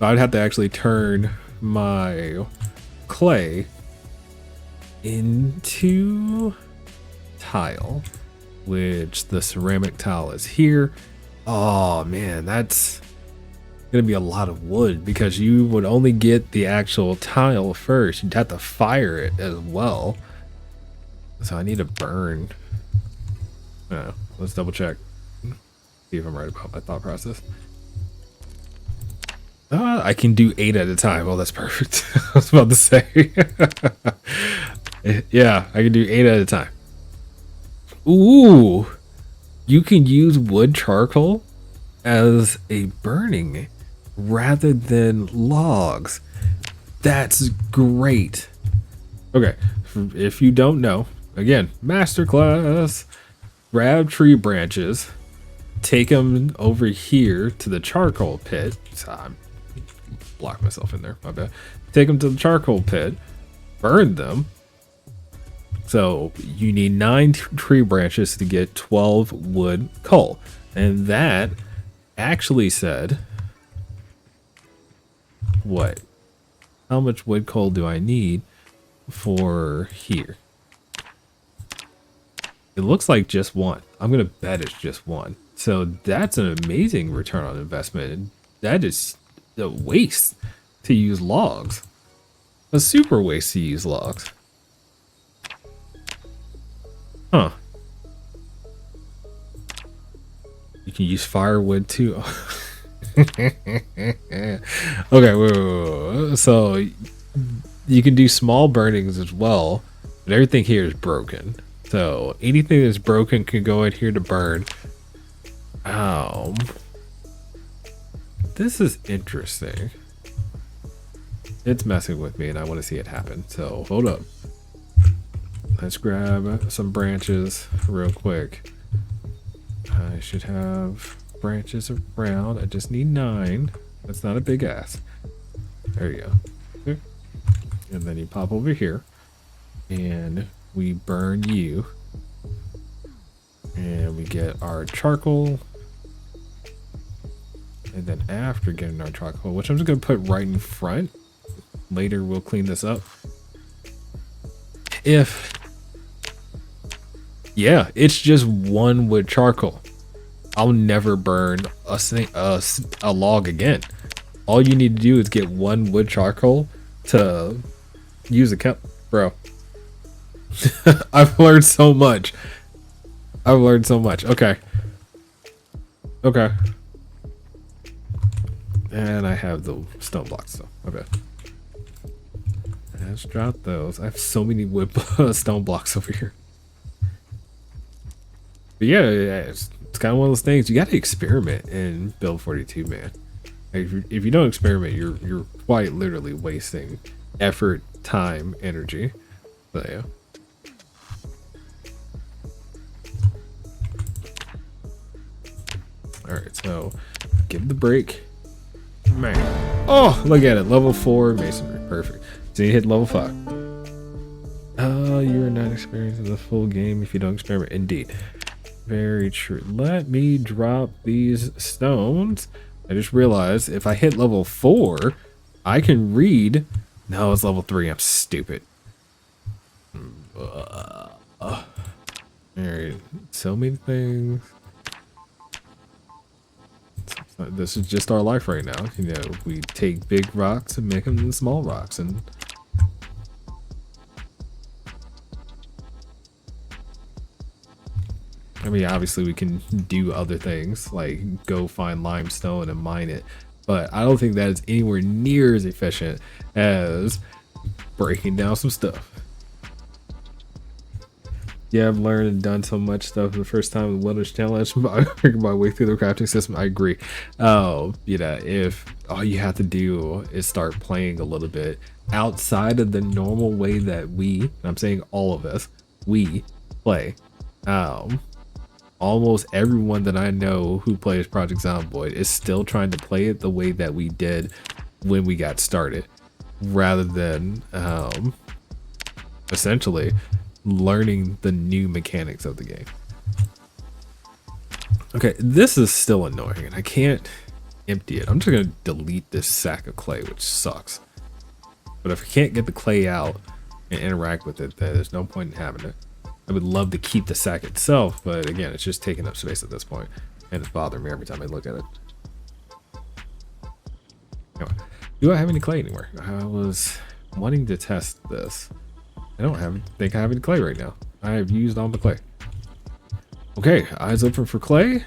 So I'd have to actually turn my clay into tile, which the ceramic tile is here. Oh man, that's gonna be a lot of wood because you would only get the actual tile first. You'd have to fire it as well. So I need to burn. Let's double check. See if I'm right about my thought process. I can do 8 at a time. Oh, that's perfect. I was about to say. Yeah, I can do 8 at a time. Ooh, you can use wood charcoal as a burning rather than logs. That's great. Okay, if you don't know, again, masterclass. Grab tree branches, take them over here to the charcoal pit. Block myself in there, my bad. Take them to the charcoal pit, burn them. So you need 9 tree branches to get 12 wood coal. And that actually said, what? How much wood coal do I need for here? It looks like just 1. I'm going to bet it's just 1. So that's an amazing return on investment. That is a waste to use logs. A super waste to use logs. Huh. You can use firewood too. Okay, wait. So you can do small burnings as well, but everything here is broken. So anything that's broken can go in here to burn. This is interesting. It's messing with me and I want to see it happen. So hold up. Let's grab some branches real quick. I should have branches around. I just need 9. That's not a big ass. There you go. Okay. And then you pop over here and we burn you. And we get our charcoal. And then after getting our charcoal, which I'm just going to put right in front. Later we'll clean this up. Yeah, it's just 1 wood charcoal. I'll never burn a log again. All you need to do is get 1 wood charcoal to use a cup, bro. I've learned so much. Okay. And I have the stone blocks, so okay. Let's drop those. I have so many wood stone blocks over here. But yeah, it's kind of one of those things. You got to experiment in Build 42, man. If you don't experiment, you're quite literally wasting effort, time, energy. So yeah. All right, so give the break. Man, oh, look at it, level 4 masonry, perfect. So you hit level 5. You're not experiencing the full game if you don't experiment. Indeed, very true. Let me drop these stones. I just realized if I hit level 4, I can read. No, it's level 3. I'm stupid. All right, so many things. This is just our life right now. You know, we take big rocks and make them into small rocks, and I mean, obviously we can do other things like go find limestone and mine it, but I don't think that is anywhere near as efficient as breaking down some stuff. Yeah, I've learned and done so much stuff the first time with Wilderness Challenge. I working my way through the crafting system. I agree. You know, if all you have to do is start playing a little bit outside of the normal way that I'm saying all of us, we play. Almost everyone that I know who plays Project Zomboid is still trying to play it the way that we did when we got started, rather than essentially learning the new mechanics of the game. Okay, this is still annoying and I can't empty it. I'm just gonna delete this sack of clay, which sucks. But if I can't get the clay out and interact with it, there's no point in having it. I would love to keep the sack itself, but again, it's just taking up space at this point, and it's bothering me every time I look at it. Anyway, do I have any clay anywhere? I was wanting to test this. I don't think I have any clay right now. I have used all the clay. Okay, eyes open for clay.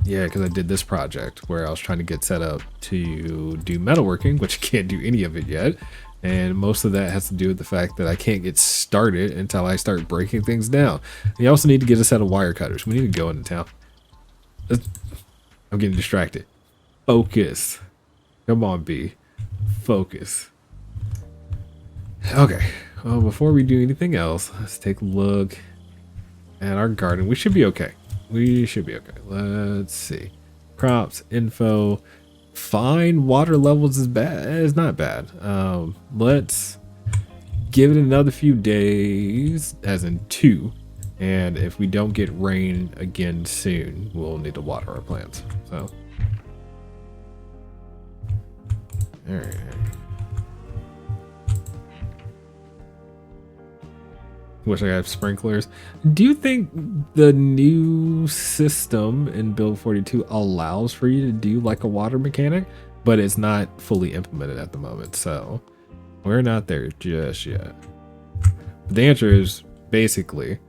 Yeah, because I did this project where I was trying to get set up to do metalworking, which I can't do any of it yet. And most of that has to do with the fact that I can't get started until I start breaking things down. You also need to get a set of wire cutters. We need to go into town. I'm getting distracted. Focus. Come on, B. Focus. Okay. Well, before we do anything else, let's take a look at our garden. We should be okay. We should be okay. Let's see. Crops, info. Fine. Water levels is bad. It's not bad. Let's give it another few days, as in 2. And if we don't get rain again soon, we'll need to water our plants. So, all right. Wish I had sprinklers. Do you think the new system in build 42 allows for you to do like a water mechanic, but it's not fully implemented at the moment, so we're not there just yet. The answer is basically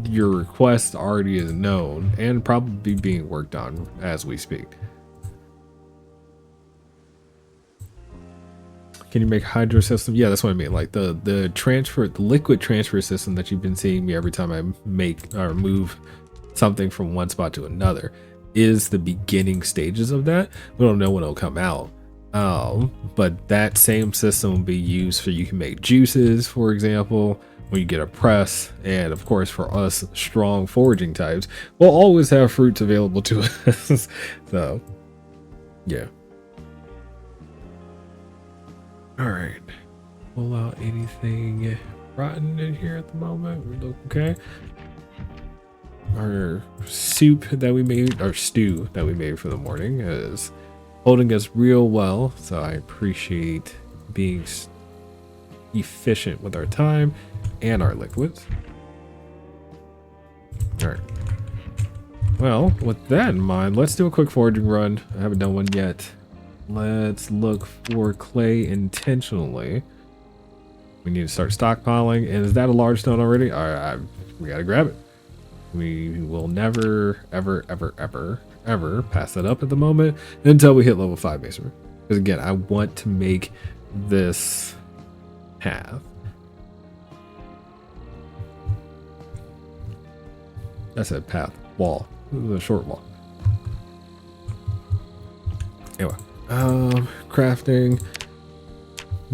your request already is known and probably being worked on as we speak. Can you make a hydro system? Yeah, that's what I mean. Like the liquid transfer system that you've been seeing me every time I make or move something from one spot to another is the beginning stages of that. We don't know when it'll come out. But that same system will be used for, you can make juices, for example, when you get a press. And of course, for us strong foraging types, we'll always have fruits available to us. So yeah. All right, pull out anything rotten in here at the moment. We look okay. Our soup that we made, our stew that we made for the morning, is holding us real well. So I appreciate being efficient with our time and our liquids. All right. Well, with that in mind, let's do a quick foraging run. I haven't done one yet. Let's look for clay intentionally. We need to start stockpiling. And is that a large stone already? All right, we gotta grab it. We will never, ever, ever, ever, ever pass that up at the moment until we hit level 5 masonry. Because again, I want to make this path. I said path, wall. This is a short wall. Anyway. Crafting,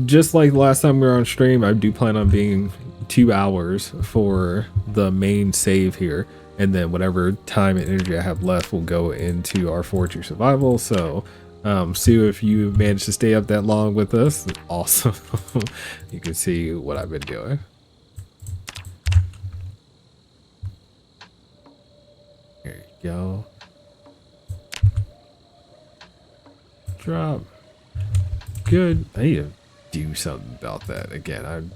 just like the last time we were on stream, I do plan on being 2 hours for the main save here, and then whatever time and energy I have left will go into our forestry survival. So Sue, if you managed to stay up that long with us, awesome. You can see what I've been doing. There you go. Drop. Good. I need to do something about that again.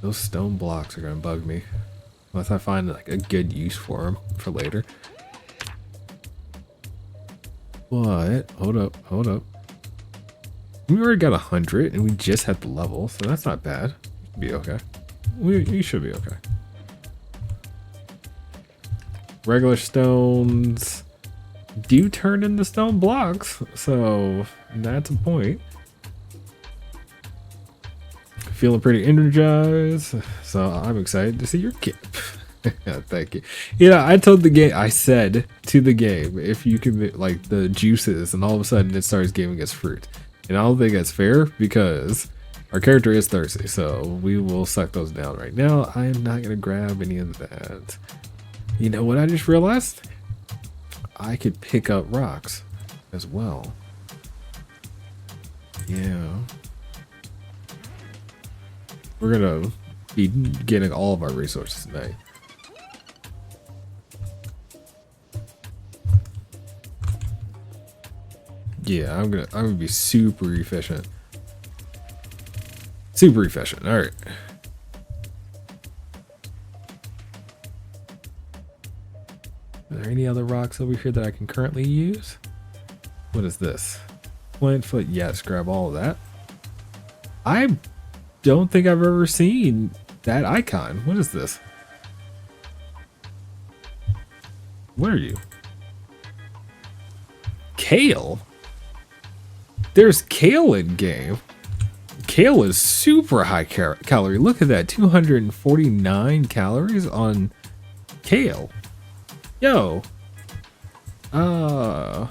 Those stone blocks are gonna bug me unless I find like a good use for them for later. But hold up. We already got 100 and we just had the level, so that's not bad. Be okay. We should be okay. Regular stones do turn into stone blocks, so that's a point. Feeling pretty energized, so I'm excited to see your kit. Thank you. Yeah, I told the game, I said to the game, if you can like the juices, and all of a sudden it starts giving us fruit, and I don't think that's fair because our character is thirsty, so we will suck those down right now. I am not gonna grab any of that. You know what I just realized? I could pick up rocks as well. Yeah. We're gonna be getting all of our resources tonight. Yeah, I'm gonna be super efficient. Super efficient. All right. Are there any other rocks over here that I can currently use? What is this? Flint foot. Yes, grab all of that. I don't think I've ever seen that icon. What is this? What are you? Kale? There's kale in game. Kale is super high calorie. Look at that, 249 calories on kale. Yo. I've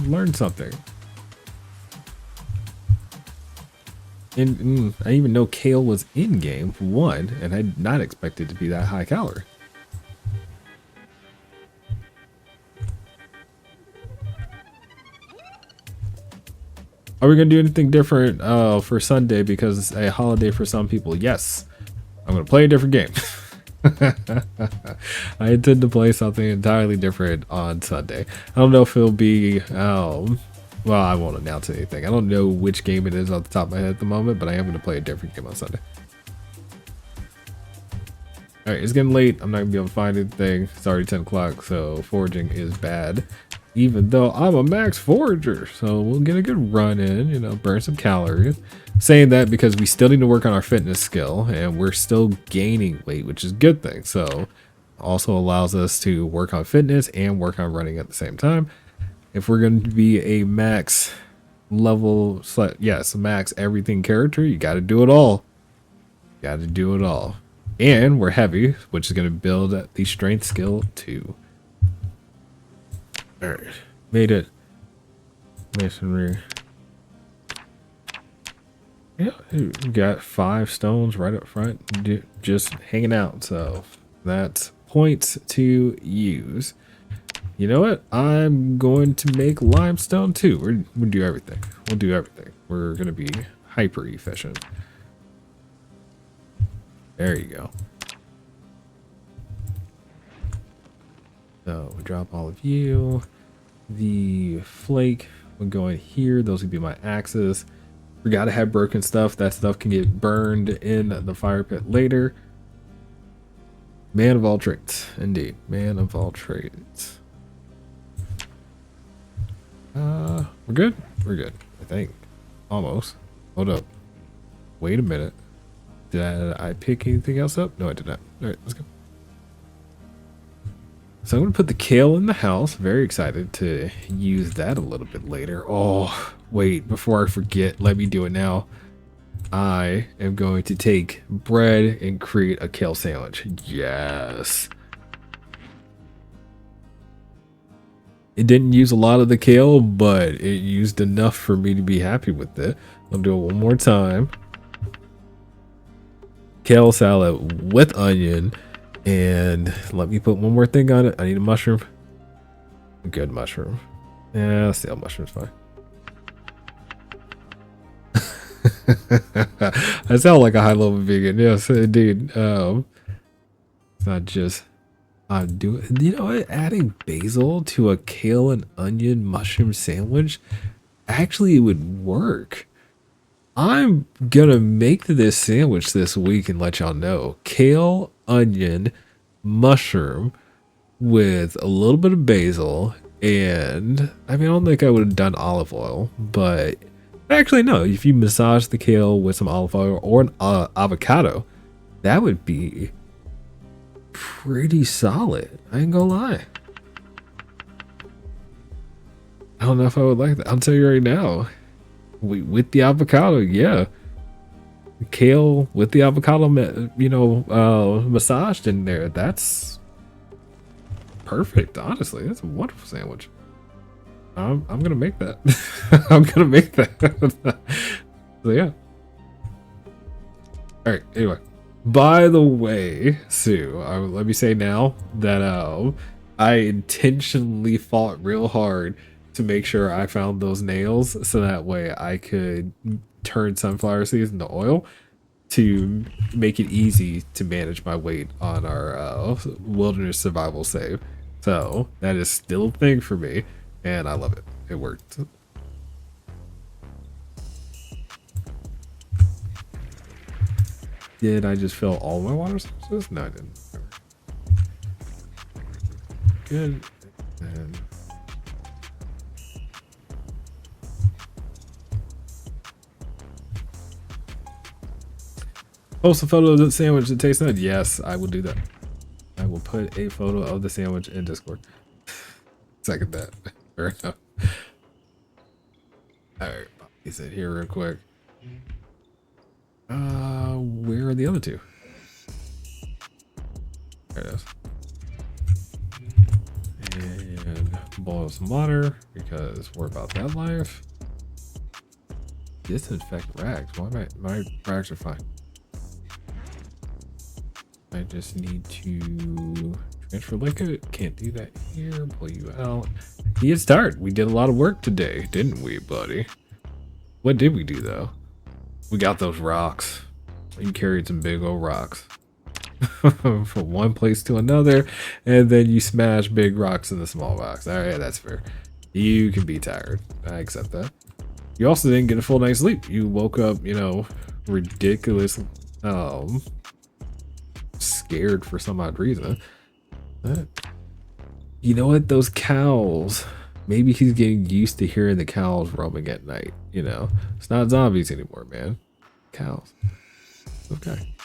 learned something. And I even know kale was in game for one, and I did not expect it to be that high calorie. Are we gonna do anything different for Sunday because it's a holiday for some people? Yes, I'm gonna play a different game. I intend to play something entirely different on Sunday. I don't know if it'll be well, I won't announce anything. I don't know which game it is off the top of my head at the moment, but I am going to play a different game on Sunday. All right, it's getting late. I'm not gonna be able to find anything. It's already 10 o'clock, so foraging is bad. Even though I'm a max forager, so we'll get a good run in, you know, burn some calories. Saying that because we still need to work on our fitness skill, and we're still gaining weight, which is a good thing. So also allows us to work on fitness and work on running at the same time. If we're going to be a max level, yes, max everything character, you got to do it all. Got to do it all. And we're heavy, which is going to build the strength skill too. All right, made it. Masonry. Yeah, we got 5 stones right up front, just hanging out. So that's points to use. You know what? I'm going to make limestone too. We'll do everything. We'll do everything. We're going to be hyper efficient. There you go. So we drop all of you. The flake will go in here. Those would be my axes. We gotta have broken stuff. That stuff can get burned in the fire pit later. Man of all trades, indeed. Man of all trades. We're good. We're good. I think. Almost. Hold up. Wait a minute. Did I pick anything else up? No, I did not. All right, let's go. So I'm going to put the kale in the house. Very excited to use that a little bit later. Oh, wait, before I forget, let me do it now. I am going to take bread and create a kale sandwich. Yes. It didn't use a lot of the kale, but it used enough for me to be happy with it. I'll do it one more time. Kale salad with onion. And let me put one more thing on it. I need a mushroom. A good mushroom. Yeah, stale mushroom's fine. I sound like a high-level vegan. Yes, indeed. It's not just I'm doing. You know what? Adding basil to a kale and onion mushroom sandwich actually would work. I'm gonna make this sandwich this week and let y'all know. Kale, onion, mushroom with a little bit of basil, and I mean, I don't think I would have done olive oil, but actually no, if you massage the kale with some olive oil or an avocado, that would be pretty solid. I ain't gonna lie. I don't know if I would like that. I'll tell you right now. With the avocado, yeah. Kale with the avocado, you know, massaged in there. That's perfect, honestly. That's a wonderful sandwich. I'm gonna make that. I'm gonna make that. So yeah. All right. Anyway, by the way, Sue, let me say now that I intentionally fought real hard to make sure I found those nails so that way I could turn sunflower seeds into oil to make it easy to manage my weight on our wilderness survival save. So that is still a thing for me. And I love it. It worked. Did I just fill all my water sources? No, I didn't. Good. And post a photo of the sandwich that tastes good. Yes, I will do that. I will put a photo of the sandwich in Discord. Second that. Fair enough. Alright, is it here real quick? Where are the other two? There it is. And boil some water because we're about that life. Disinfect rags. Why am my rags are fine. I just need to transfer liquid. Can't do that here. Pull you out. Get started. We did a lot of work today, didn't we, buddy? What did we do though? We got those rocks. You carried some big old rocks from one place to another, and then you smash big rocks in the small rocks. All right, that's fair. You can be tired. I accept that. You also didn't get a full night's sleep. You woke up, you know, ridiculous, scared for some odd reason. You know what? Those cows. Maybe he's getting used to hearing the cows roaming at night. You know, it's not zombies anymore, man. Cows. Okay.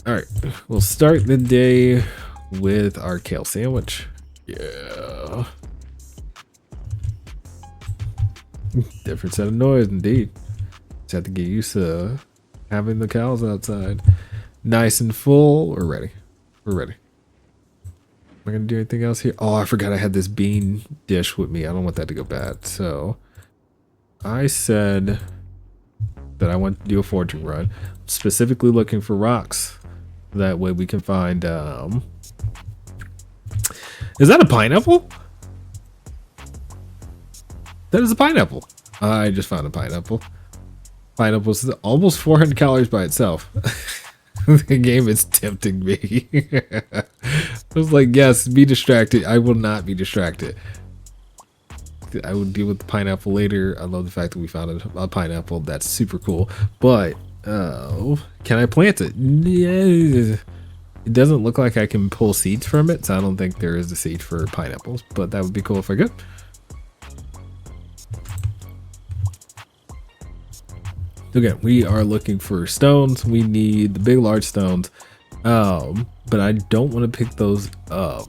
All right. We'll start the day with our kale sandwich. Yeah. Different set of noise, indeed. Just have to get used to having the cows outside. Nice and full. We're ready. We're ready. Am I gonna do anything else here? Oh, I forgot I had this bean dish with me. I don't want that to go bad. So I said that I want to do a foraging run, specifically looking for rocks. That way we can find, is that a pineapple? That is a pineapple. I just found a pineapple. Pineapple's almost 400 calories by itself. The game is tempting me. I was like, yes, be distracted. I will not be distracted. I will deal with the pineapple later. I love the fact that we found a pineapple. That's super cool. But, can I plant it? Yeah. It doesn't look like I can pull seeds from it, so I don't think there is a seed for pineapples. But that would be cool if I could. Again, we are looking for stones. We need the big, large stones. But I don't want to pick those up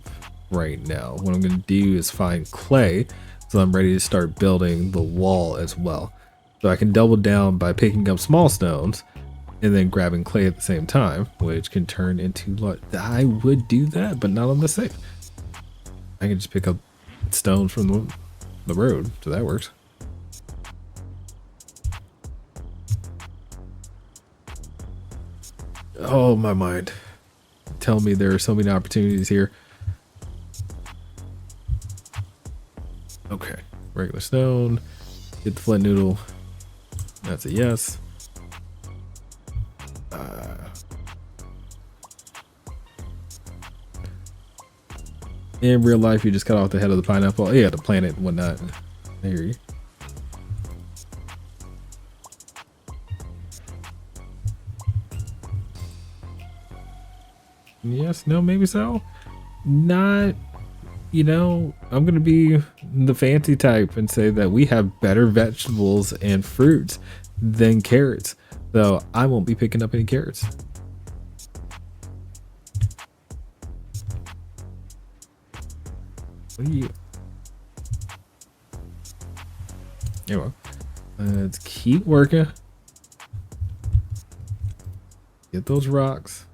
right now. What I'm going to do is find clay, so I'm ready to start building the wall as well. So I can double down by picking up small stones and then grabbing clay at the same time, which can turn into large. I would do that, but not on the safe. I can just pick up stones from the road, so that works. Oh, my mind. Tell me there are so many opportunities here. Okay. Regular stone. Get the flint noodle. That's a yes. In real life, you just cut off the head of the pineapple. Oh, yeah, the planet and whatnot. I hear you. Yes, no, maybe so. Not, you know, I'm going to be the fancy type and say that we have better vegetables and fruits than carrots. So I won't be picking up any carrots. What are you? Anyway, let's keep working. Get those rocks.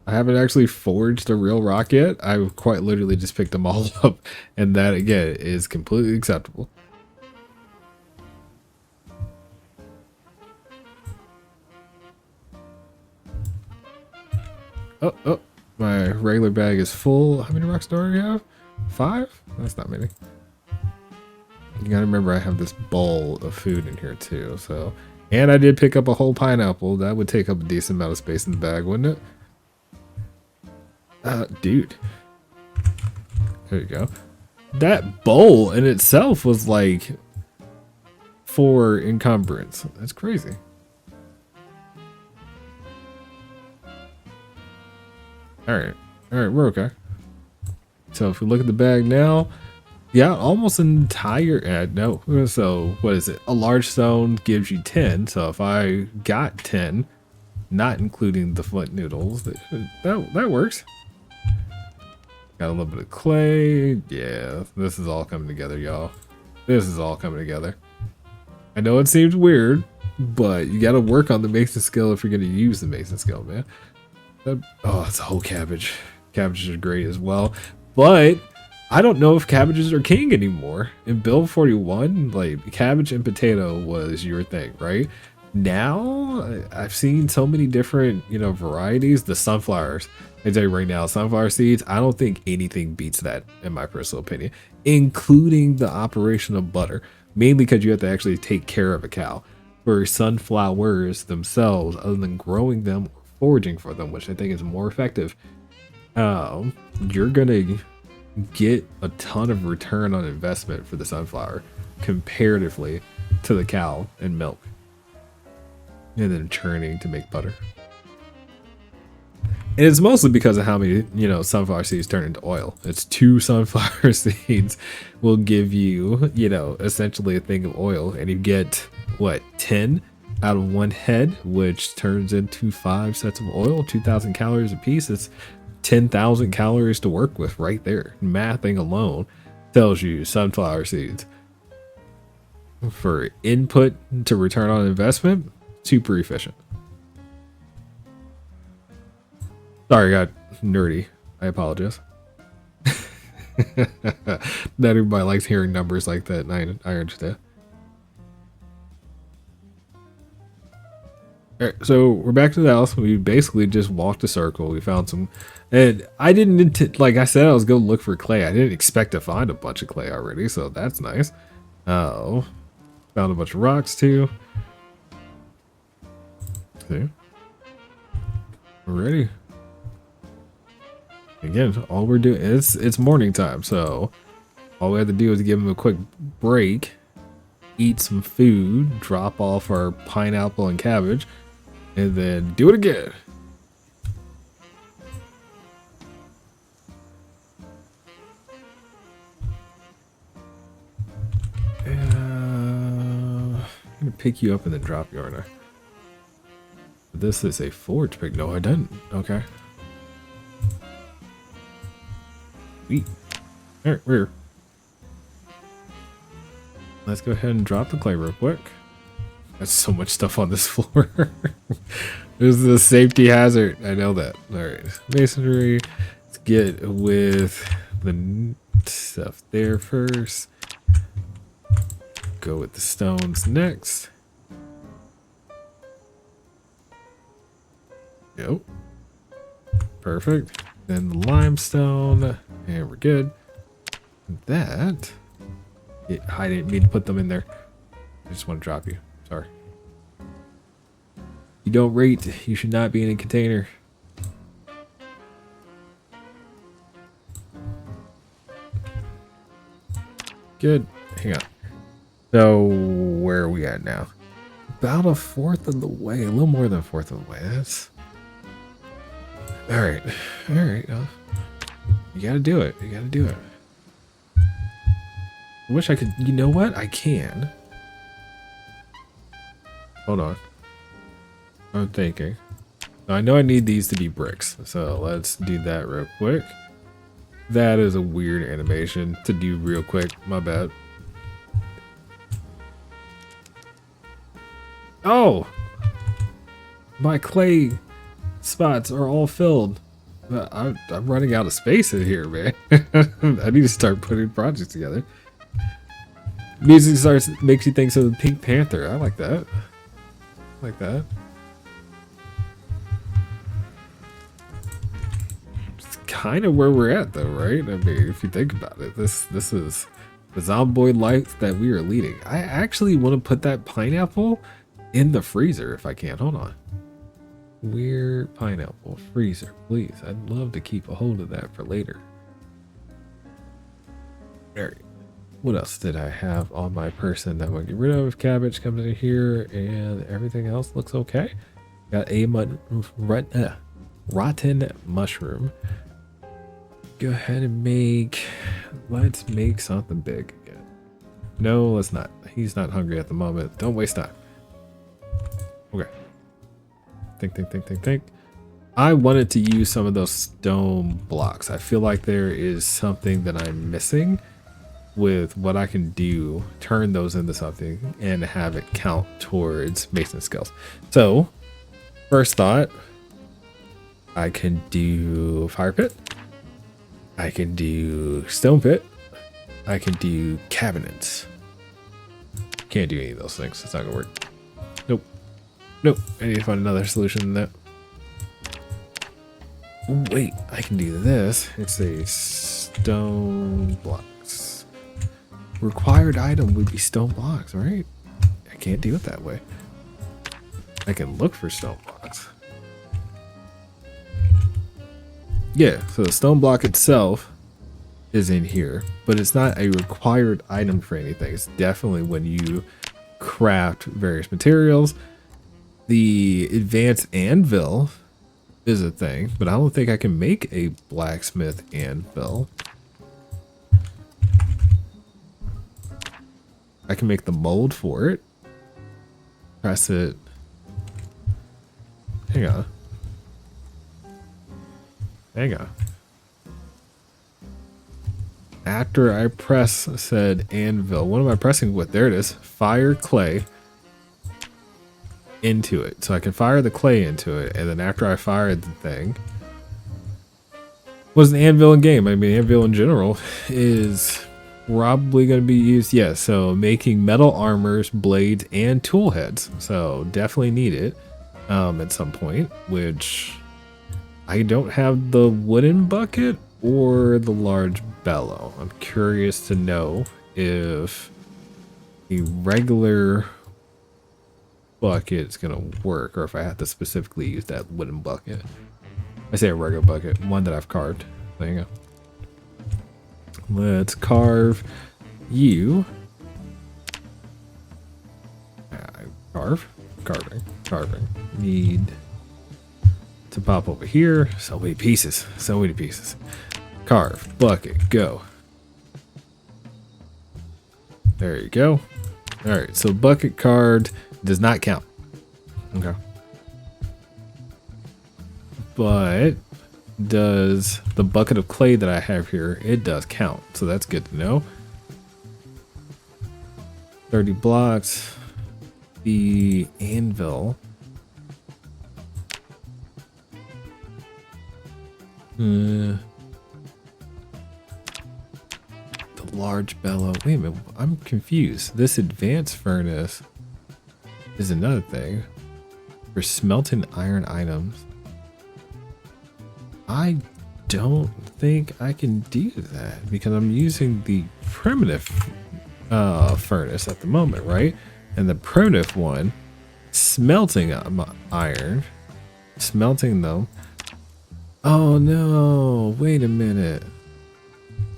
I haven't actually forged a real rock yet. I quite literally just picked them all up, and that again is completely acceptable. Oh, my regular bag is full. How many rocks do I already have? 5? That's not many. You gotta remember I have this bowl of food in here too, so. And I did pick up a whole pineapple. That would take up a decent amount of space in the bag, wouldn't it? Dude. There you go. that bowl in itself was like 4 encumbrance. That's crazy. All right, we're okay. So if we look at the bag now, yeah, almost an entire no. So what is it? A large stone gives you 10. So if I got 10, not including the flint noodles, that works. Got a little bit of clay. Yeah, this is all coming together, y'all. This is all coming together. I know it seems weird, but you got to work on the mason skill if you're going to use the mason skill, man. Oh, it's a whole cabbage. Cabbages are great as well, but I don't know if cabbages are king anymore. In Build 41, like cabbage and potato was your thing, right? Now I've seen so many different, varieties. The sunflowers, I tell you right now, sunflower seeds, I don't think anything beats that in my personal opinion, including the operation of butter, mainly because you have to actually take care of a cow. For sunflowers themselves, other than growing them or foraging for them, which I think is more effective, you're gonna get a ton of return on investment for the sunflower comparatively to the cow and milk, and then churning to make butter. And it's mostly because of how many, sunflower seeds turn into oil. It's 2 sunflower seeds will give you, essentially a thing of oil, and you get what, 10 out of 1 head, which turns into 5 sets of oil, 2,000 calories a piece. It's 10,000 calories to work with right there. Mathing alone tells you sunflower seeds for input to return on investment, super efficient. Sorry, I got nerdy. I apologize. Not everybody likes hearing numbers like that, and I understand. All right, so we're back to the house. We basically just walked a circle. We found some, and I didn't, like I said, I was going to look for clay. I didn't expect to find a bunch of clay already, so that's nice. Oh, found a bunch of rocks too. See, we're ready. Again, all we're doing is it's morning time, so all we have to do is give him a quick break, eat some food, drop off our pineapple and cabbage, and then do it again. I'm gonna pick you up and then drop you, aren't I? This is a forge pick. No, I didn't. Okay. Sweet. Alright, we're. Let's go ahead and drop the clay real quick. That's so much stuff on this floor. This is a safety hazard. I know that. Alright. Masonry. Let's get with the stuff there first. Go with the stones next. Yep. Perfect. Then the limestone. And we're good. That. I didn't mean to put them in there. I just want to drop you. Sorry. You don't rate. You should not be in a container. Good. Hang on. So where are we at now? About 1/4 of the way. A little more than 1/4 of the way. That's all right. All right. You gotta do it. You gotta do it. I wish I could. You know what? I can. Hold on. I'm thinking. I know I need these to be bricks, so let's do that real quick. That is a weird animation to do real quick. My bad. Oh! My clay spots are all filled. I'm running out of space in here, man. I need to start putting projects together. Music makes you think of the Pink Panther. I like that. I like that. It's kind of where we're at, though, right? I mean, if you think about it, this is the Zomboid life that we are leading. I actually want to put that pineapple in the freezer if I can. Hold on. Weird pineapple freezer, please. I'd love to keep a hold of that for later. There. What else did I have on my person that I want to get rid of? Cabbage comes in here, and everything else looks okay. Got a rotten mushroom. Go ahead and let's make something big again. No, let's not. He's not hungry at the moment. Don't waste time. Okay. Think. I wanted to use some of those stone blocks. I feel like there is something that I'm missing with what I can do, turn those into something and have it count towards mason skills. So first thought, I can do fire pit, I can do stone pit, I can do cabinets. Can't do any of those things. It's not gonna work. Nope. I need to find another solution than that. Ooh, wait, I can do this. It's a stone blocks. Required item would be stone blocks, right? I can't do it that way. I can look for stone blocks. Yeah, so the stone block itself is in here, but it's not a required item for anything. It's definitely when you craft various materials. The advanced anvil is a thing, but I don't think I can make a blacksmith anvil. I can make the mold for it. Press it. Hang on. After I press said anvil, what am I pressing with? There it is. Fire clay into it. So I can fire the clay into it, and then after I fired the thing, was an anvil in game. I mean, anvil in general is probably going to be used. Yeah, so making metal armors, blades, and tool heads. So definitely need it at some point, which I don't have the wooden bucket or the large bellow. I'm curious to know if a regular bucket is gonna work, or if I have to specifically use that wooden bucket. I say a regular bucket, one that I've carved. There you go. Let's carve you. Carving. Need to pop over here. So many pieces. Carve, bucket, go. There you go. All right, so bucket carved does not count. Okay. But does the bucket of clay that I have here, it does count. So that's good to know. 30 blocks. The anvil. The large bellow. Wait a minute, I'm confused. This advanced furnace is another thing for smelting iron items. I don't think I can do that because I'm using the primitive furnace at the moment, right? And the primitive one, smelting iron, smelting them. Oh no, wait a minute.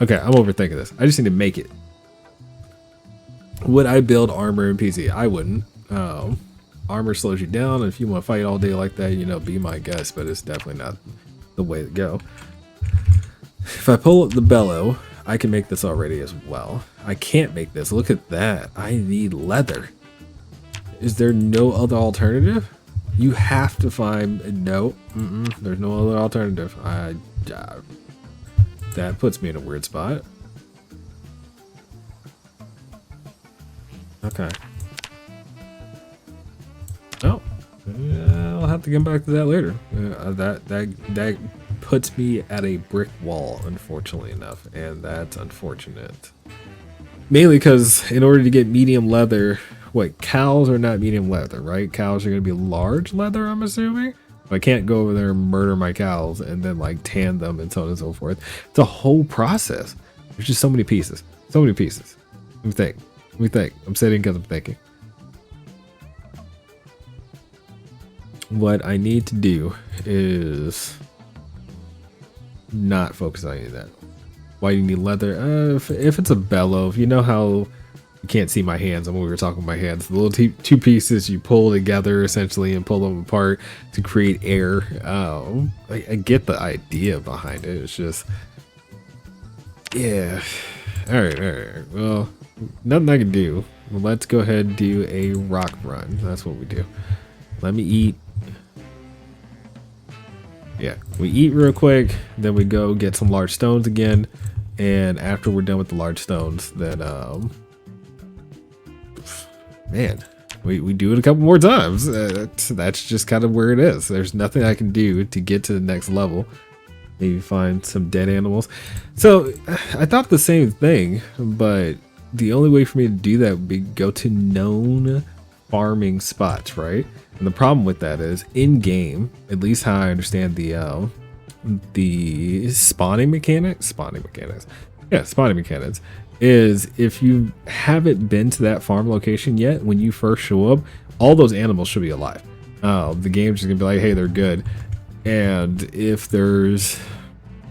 Okay, I'm overthinking this. I just need to make it. Would I build armor in PC? I wouldn't. Armor slows you down, and if you want to fight all day like that, you know, be my guest, but it's definitely not the way to go. If I pull up the bellow, I can make this already as well. I can't make this. Look at that. I need leather. Is there no other alternative? You have to find... No. There's no other alternative. That puts me in a weird spot. Okay. Oh. I'll have to get back to that later. That puts me at a brick wall, unfortunately enough, and that's unfortunate. Mainly because in order to get medium leather, wait, cows are not medium leather, right? Cows are going to be large leather, I'm assuming. I can't go over there and murder my cows and then like tan them and so on and so forth. It's a whole process. There's just so many pieces. So many pieces. Let me think. I'm sitting because I'm thinking. What I need to do is not focus on any of that. Why do you need leather? If it's a bellow, you know how you can't see my hands, and when we were talking about my hands, the little two pieces you pull together essentially and pull them apart to create air. I get the idea behind it. It's just, yeah. All right. Well, nothing I can do. Well, let's go ahead and do a rock run. That's what we do. Let me eat. Yeah, we eat real quick, then we go get some large stones again, and after we're done with the large stones, then man, we do it a couple more times. That's just kind of where it is. There's nothing I can do to get to the next level. Maybe find some dead animals. So I thought the same thing, but the only way for me to do that would be go to known farming spots, right? And the problem with that is in game, at least how I understand the spawning mechanics, is if you haven't been to that farm location yet, when you first show up, all those animals should be alive. The game's just gonna be like, hey, they're good. And if there's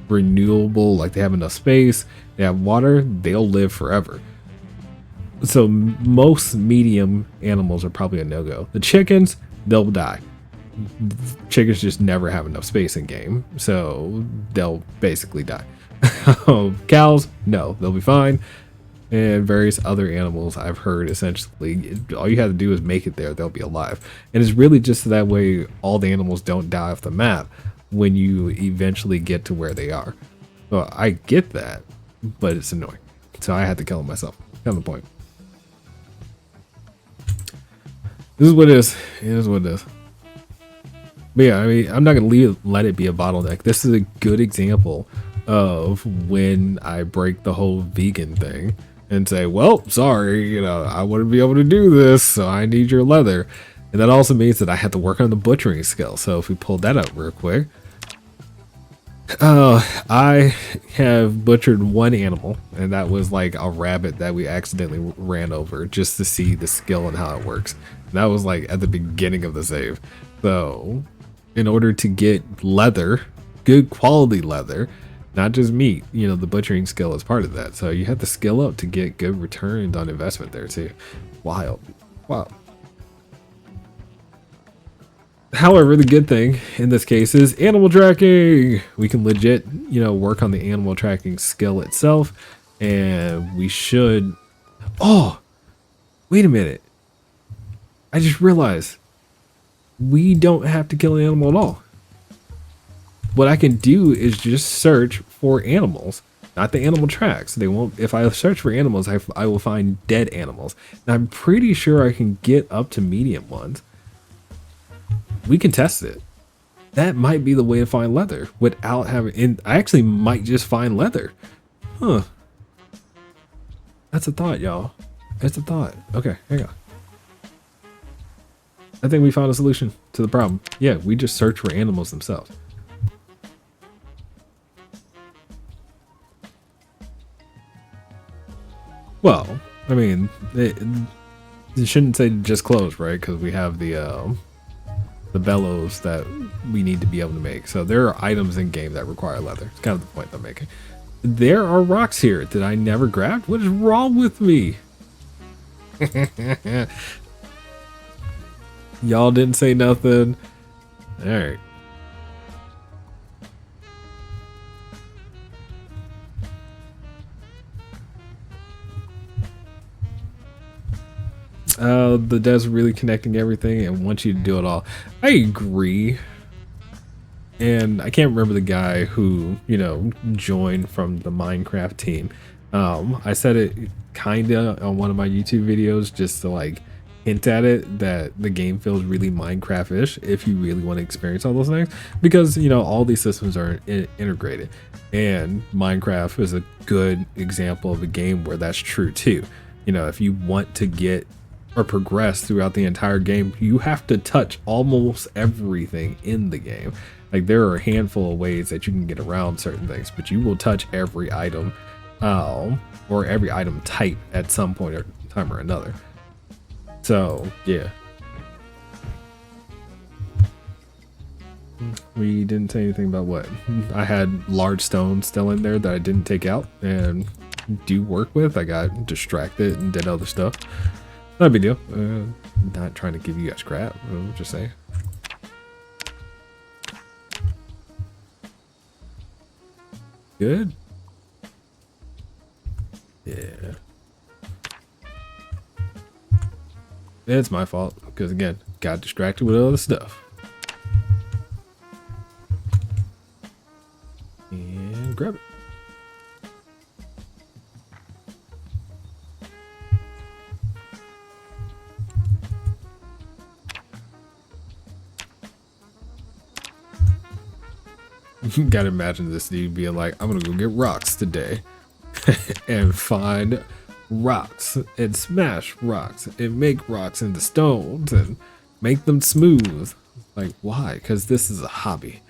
renewable, like they have enough space, they have water, they'll live forever. So most medium animals are probably a no-go. The chickens, they'll die. Chickens just never have enough space in game, so they'll basically die. Cows, no, they'll be fine. And various other animals I've heard, essentially, all you have to do is make it there, they'll be alive. And it's really just that way all the animals don't die off the map when you eventually get to where they are. Well, I get that, but it's annoying. So I had to kill them myself. Kind of the point. This is what it is. It is what it is. But yeah, I mean, I'm not going to let it be a bottleneck. This is a good example of when I break the whole vegan thing and say, well, sorry, you know, I wouldn't be able to do this, so I need your leather. And that also means that I have to work on the butchering skill. So if we pull that up real quick, I have butchered one animal, and that was like a rabbit that we accidentally ran over just to see the skill and how it works. And that was like at the beginning of the save. So in order to get leather, good quality leather, not just meat, you know, the butchering skill is part of that. So you have to skill up to get good returns on investment there too. Wild. Wow. However, the good thing in this case is animal tracking. We can legit, you know, work on the animal tracking skill itself, and we should. Oh, wait a minute. I just realized we don't have to kill an animal at all. What I can do is just search for animals, not the animal tracks. They won't. If I search for animals, I will find dead animals. And I'm pretty sure I can get up to medium ones. We can test it. That might be the way to find leather without having. And I actually might just find leather. Huh. That's a thought, y'all. It's a thought. Okay, hang on. I think we found a solution to the problem. Yeah, we just search for animals themselves. Well, I mean, it shouldn't say just close, right? Because we have the bellows that we need to be able to make. So there are items in game that require leather. It's kind of the point I'm making. There are rocks here that I never grabbed. What is wrong with me? Y'all didn't say nothing. All right. The devs really connecting everything and want you to do it all. I agree. And I can't remember the guy who, you know, joined from the Minecraft team. I said it kinda on one of my YouTube videos just to like hint at it, that the game feels really Minecraft-ish if you really want to experience all those things, because, you know, all these systems are integrated, and Minecraft is a good example of a game where that's true too. You know, if you want to get or progress throughout the entire game, you have to touch almost everything in the game. Like, there are a handful of ways that you can get around certain things, but you will touch every item or every item type at some point or time or another. So yeah. We didn't say anything about what. I had large stones still in there that I didn't take out and do work with. I got distracted and did other stuff. Not a big deal. Not trying to give you guys crap. I'm just saying. Good. Yeah. It's my fault because again, got distracted with other stuff. And grab it. You gotta imagine this dude being like, I'm gonna go get rocks today and find rocks and smash rocks and make rocks into stones and make them smooth. Like, why? Because this is a hobby.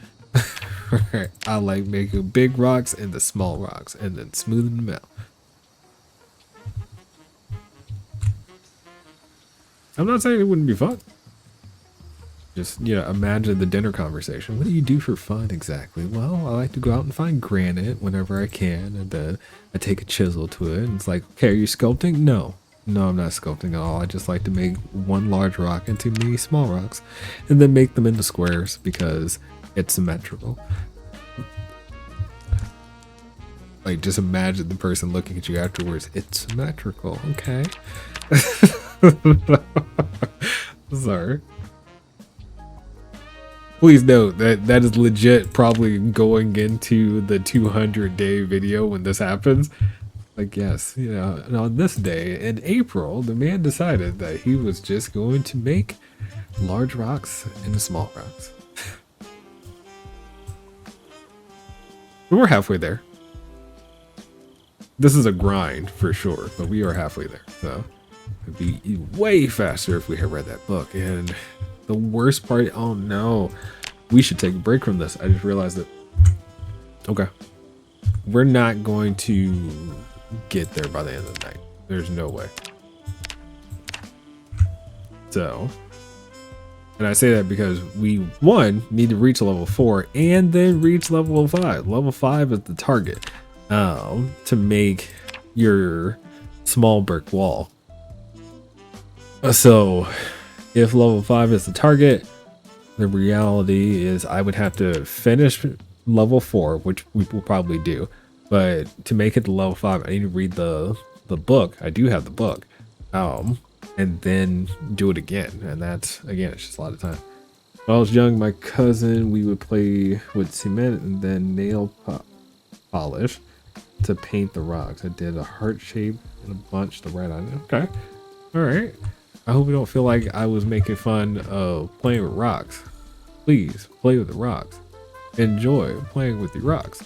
I like making big rocks into small rocks and then smoothing them out. I'm not saying it wouldn't be fun. Just, you know, imagine the dinner conversation. What do you do for fun exactly? Well, I like to go out and find granite whenever I can, and then I take a chisel to it, and it's like, okay, are you sculpting? No, I'm not sculpting at all. I just like to make one large rock into many small rocks, and then make them into squares because it's symmetrical. Like, just imagine the person looking at you afterwards. It's symmetrical, okay? Sorry. Please note that that is legit probably going into the 200-day video when this happens. Like, yes, you know, and on this day in April, the man decided that he was just going to make large rocks into small rocks. But we're halfway there. This is a grind for sure, but we are halfway there. So it'd be way faster if we had read that book. And the worst part, oh no, we should take a break from this. I just realized it. Okay. We're not going to get there by the end of the night. There's no way. So, and I say that because we, one, need to reach level 4 and then reach level 5. Level 5 is the target to make your small brick wall. So, if level 5 is the target, the reality is I would have to finish level 4, which we will probably do. But to make it to level 5, I need to read the book. I do have the book. And then do it again. And that's, again, it's just a lot of time. When I was young, my cousin, we would play with cement and then nail polish to paint the rocks. I did a heart shape and a bunch to write on it. Okay. All right. I hope you don't feel like I was making fun of playing with rocks. Please play with the rocks. Enjoy playing with the rocks.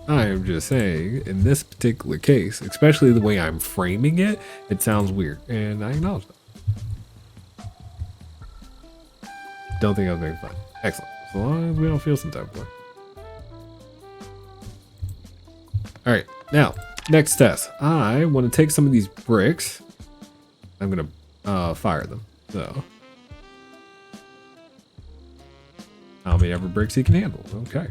I am just saying, in this particular case, especially the way I'm framing it, it sounds weird, and I acknowledge that. Don't think I was making fun. Excellent. As long as we don't feel some type of way. All right, now, next test. I want to take some of these bricks. I'm going to fire them. So, how many ever bricks he can handle? Okay.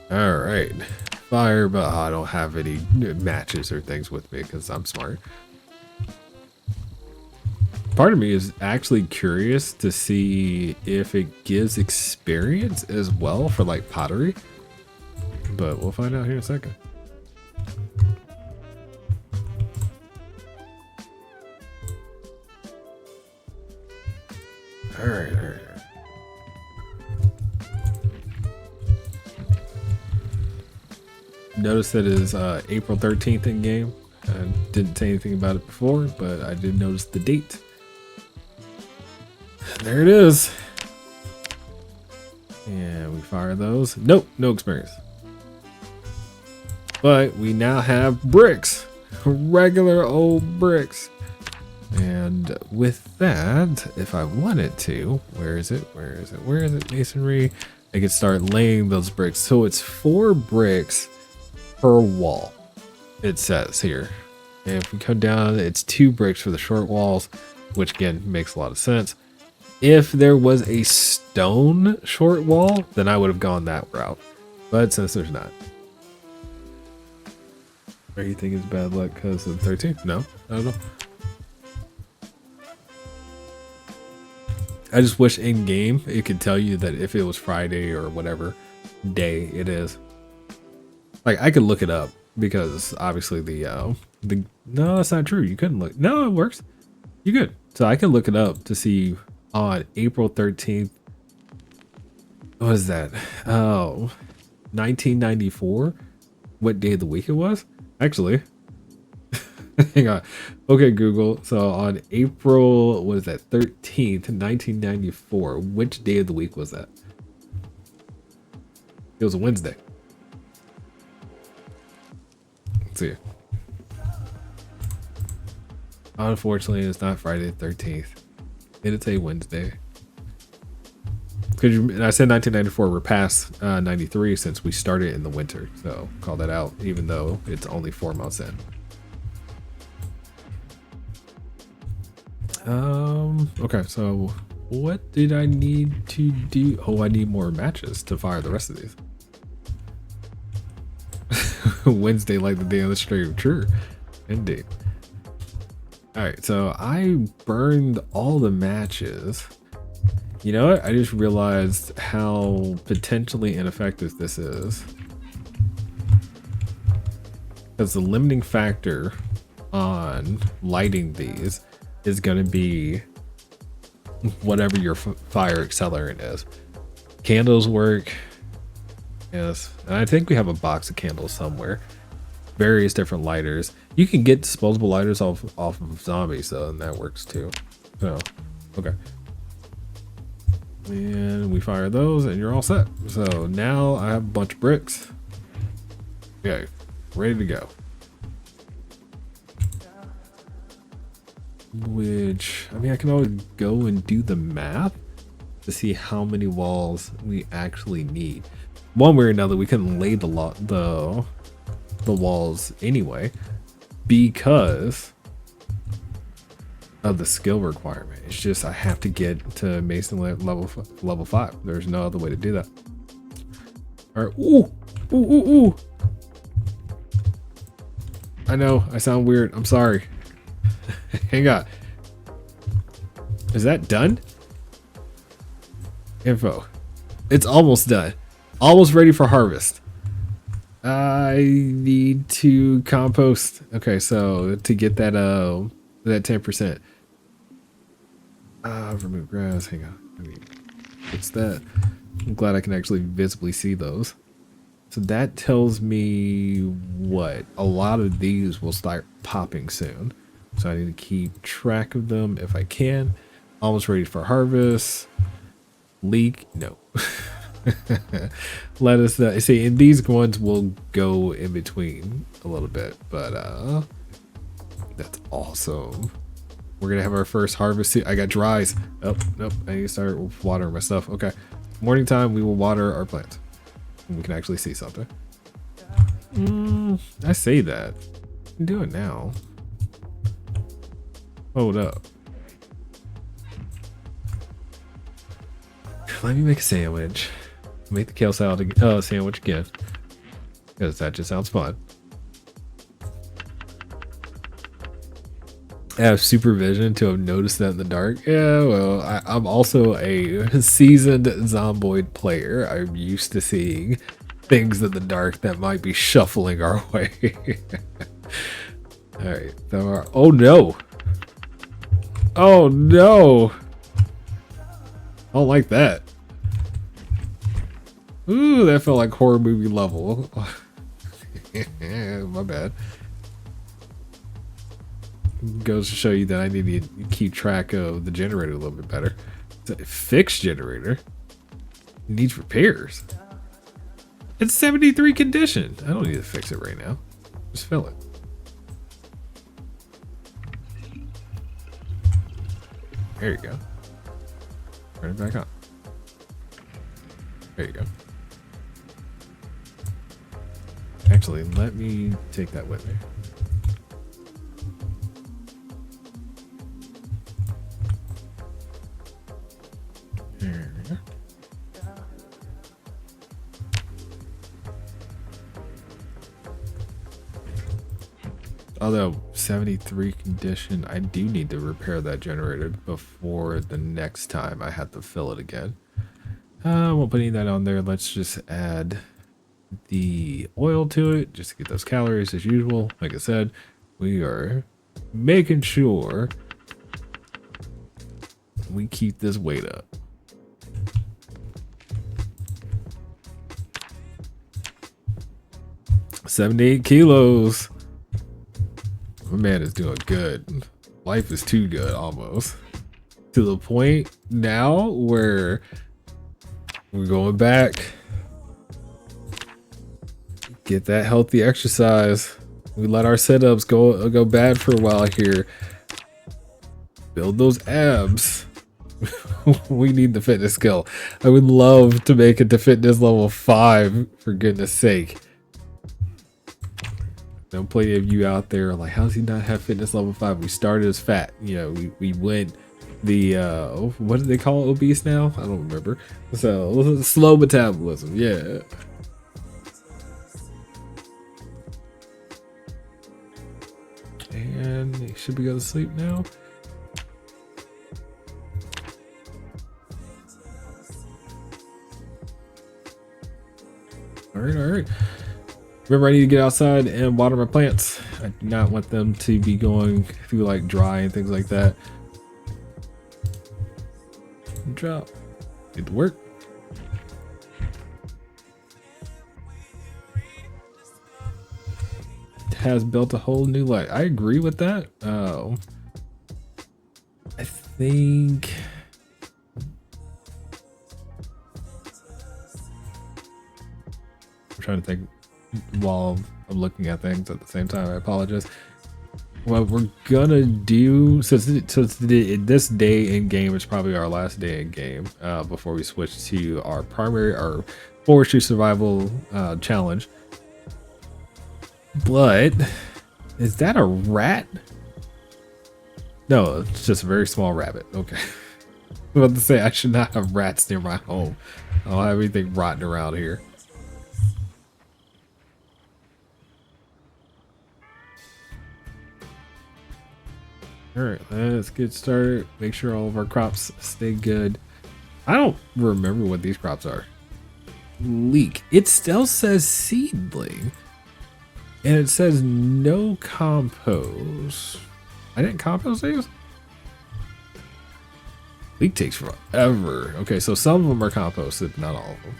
All right, fire, but I don't have any matches or things with me because I'm smart. Part of me is actually curious to see if it gives experience as well for like pottery, but we'll find out here in a second. All right, all right. Notice that it is April 13th in game. I didn't say anything about it before, but I did notice the date. There it is. And we fire those. Nope, no experience. But we now have bricks. Regular old bricks. And with that, if I wanted to, where is it? Where is it? Where is it? Masonry. I could start laying those bricks. So it's 4 bricks per wall, it says here. And if we come down, it's 2 bricks for the short walls, which again makes a lot of sense. If there was a stone short wall, then I would have gone that route. But since there's not. Or you think it's bad luck because of the 13th? No, I don't know. I just wish in game it could tell you that if it was Friday or whatever day it is. Like I could look it up because obviously the no, that's not true. You couldn't look. No, it works. You could. So I can look it up to see on April 13th. What is that? Oh, 1994. What day of the week it was? Actually, hang on. Okay, Google. So on April, what is that? 13th, 1994. Which day of the week was that? It was a Wednesday. Let's see. Unfortunately, it's not Friday the 13th. It's a Wednesday. Because I said 1994, we're past 93 since we started in the winter. So call that out, even though it's only 4 months in. Okay, so what did I need to do? Oh, I need more matches to fire the rest of these. Wednesday, like the day on the stream. True, indeed. All right, so I burned all the matches. You know what? I just realized how potentially ineffective this is. Because the limiting factor on lighting these is going to be whatever your fire accelerant is. Candles work. Yes. And I think we have a box of candles somewhere. Various different lighters. You can get disposable lighters off of zombies though, and that works too. So, okay. And we fire those and you're all set. So now I have a bunch of bricks. Okay, ready to go. Which, I mean, I can always go and do the math to see how many walls we actually need. One way or another, we can lay the walls anyway because of the skill requirement. It's just I have to get to Mason level 5. There's no other way to do that. All right. Ooh, ooh, ooh, ooh. I know I sound weird. I'm sorry. Hang on. Is that done? Info. It's almost done. Almost ready for harvest. I need to compost. Okay, so to get that 10%. Remove grass. Hang on. What's that? I'm glad I can actually visibly see those. So that tells me what? A lot of these will start popping soon. So I need to keep track of them if I can. Almost ready for harvest. Leek. No. Let us know. See, and these ones will go in between a little bit, but that's awesome. We're gonna have our first harvest. I got dries. Oh, nope. I need to start watering my stuff. Okay. Morning time, we will water our plants. We can actually see something. I say that. I can do it now. Hold up. Let me make a sandwich. Make the kale salad sandwich again. Because that just sounds fun. I have supervision to have noticed that in the dark. Yeah, well, I'm also a seasoned Zomboid player. I'm used to seeing things in the dark that might be shuffling our way. All right. Oh no. Oh no. I don't like that. Ooh, that felt like horror movie level. My bad. Goes to show you that I need to keep track of the generator a little bit better. It's a fixed generator. It needs repairs. It's 73 condition. I don't need to fix it right now. Just fill it. There you go. Turn it back on. There you go. Actually, let me take that with me. Although 73 condition, I do need to repair that generator before the next time I have to fill it again. Won't put any of that on there. Let's just add the oil to it just to get those calories as usual. Like I said, we are making sure we keep this weight up. $78 kilos. My man is doing good. Life is too good almost. To the point now where we're going back. Get that healthy exercise. We let our setups go bad for a while here. Build those abs. We need the fitness skill. I would love to make it to fitness level 5, for goodness sake. There are plenty of you out there like, how does he not have fitness level 5? We started as fat. You know, we went the what do they call it, obese now? I don't remember. So slow metabolism, yeah. And he should be going to sleep now. All right. Remember, I need to get outside and water my plants. I do not want them to be going through like dry and things like that. Good job. Get to work. Has built a whole new life. I agree with that. I think I'm trying to think while I'm looking at things at the same time. I apologize. What we're gonna do, since this day in game is probably our last day in game before we switch to our forestry survival challenge. But is that a rat? No, it's just a very small rabbit. Okay. I was about to say I should not have rats near my home. I don't have anything rotting around here. Alright, let's get started. Make sure all of our crops stay good. I don't remember what these crops are. Leek. It still says seedling. And it says no compost. I didn't compost these? Leek takes forever. Okay, so some of them are composted, not all of them.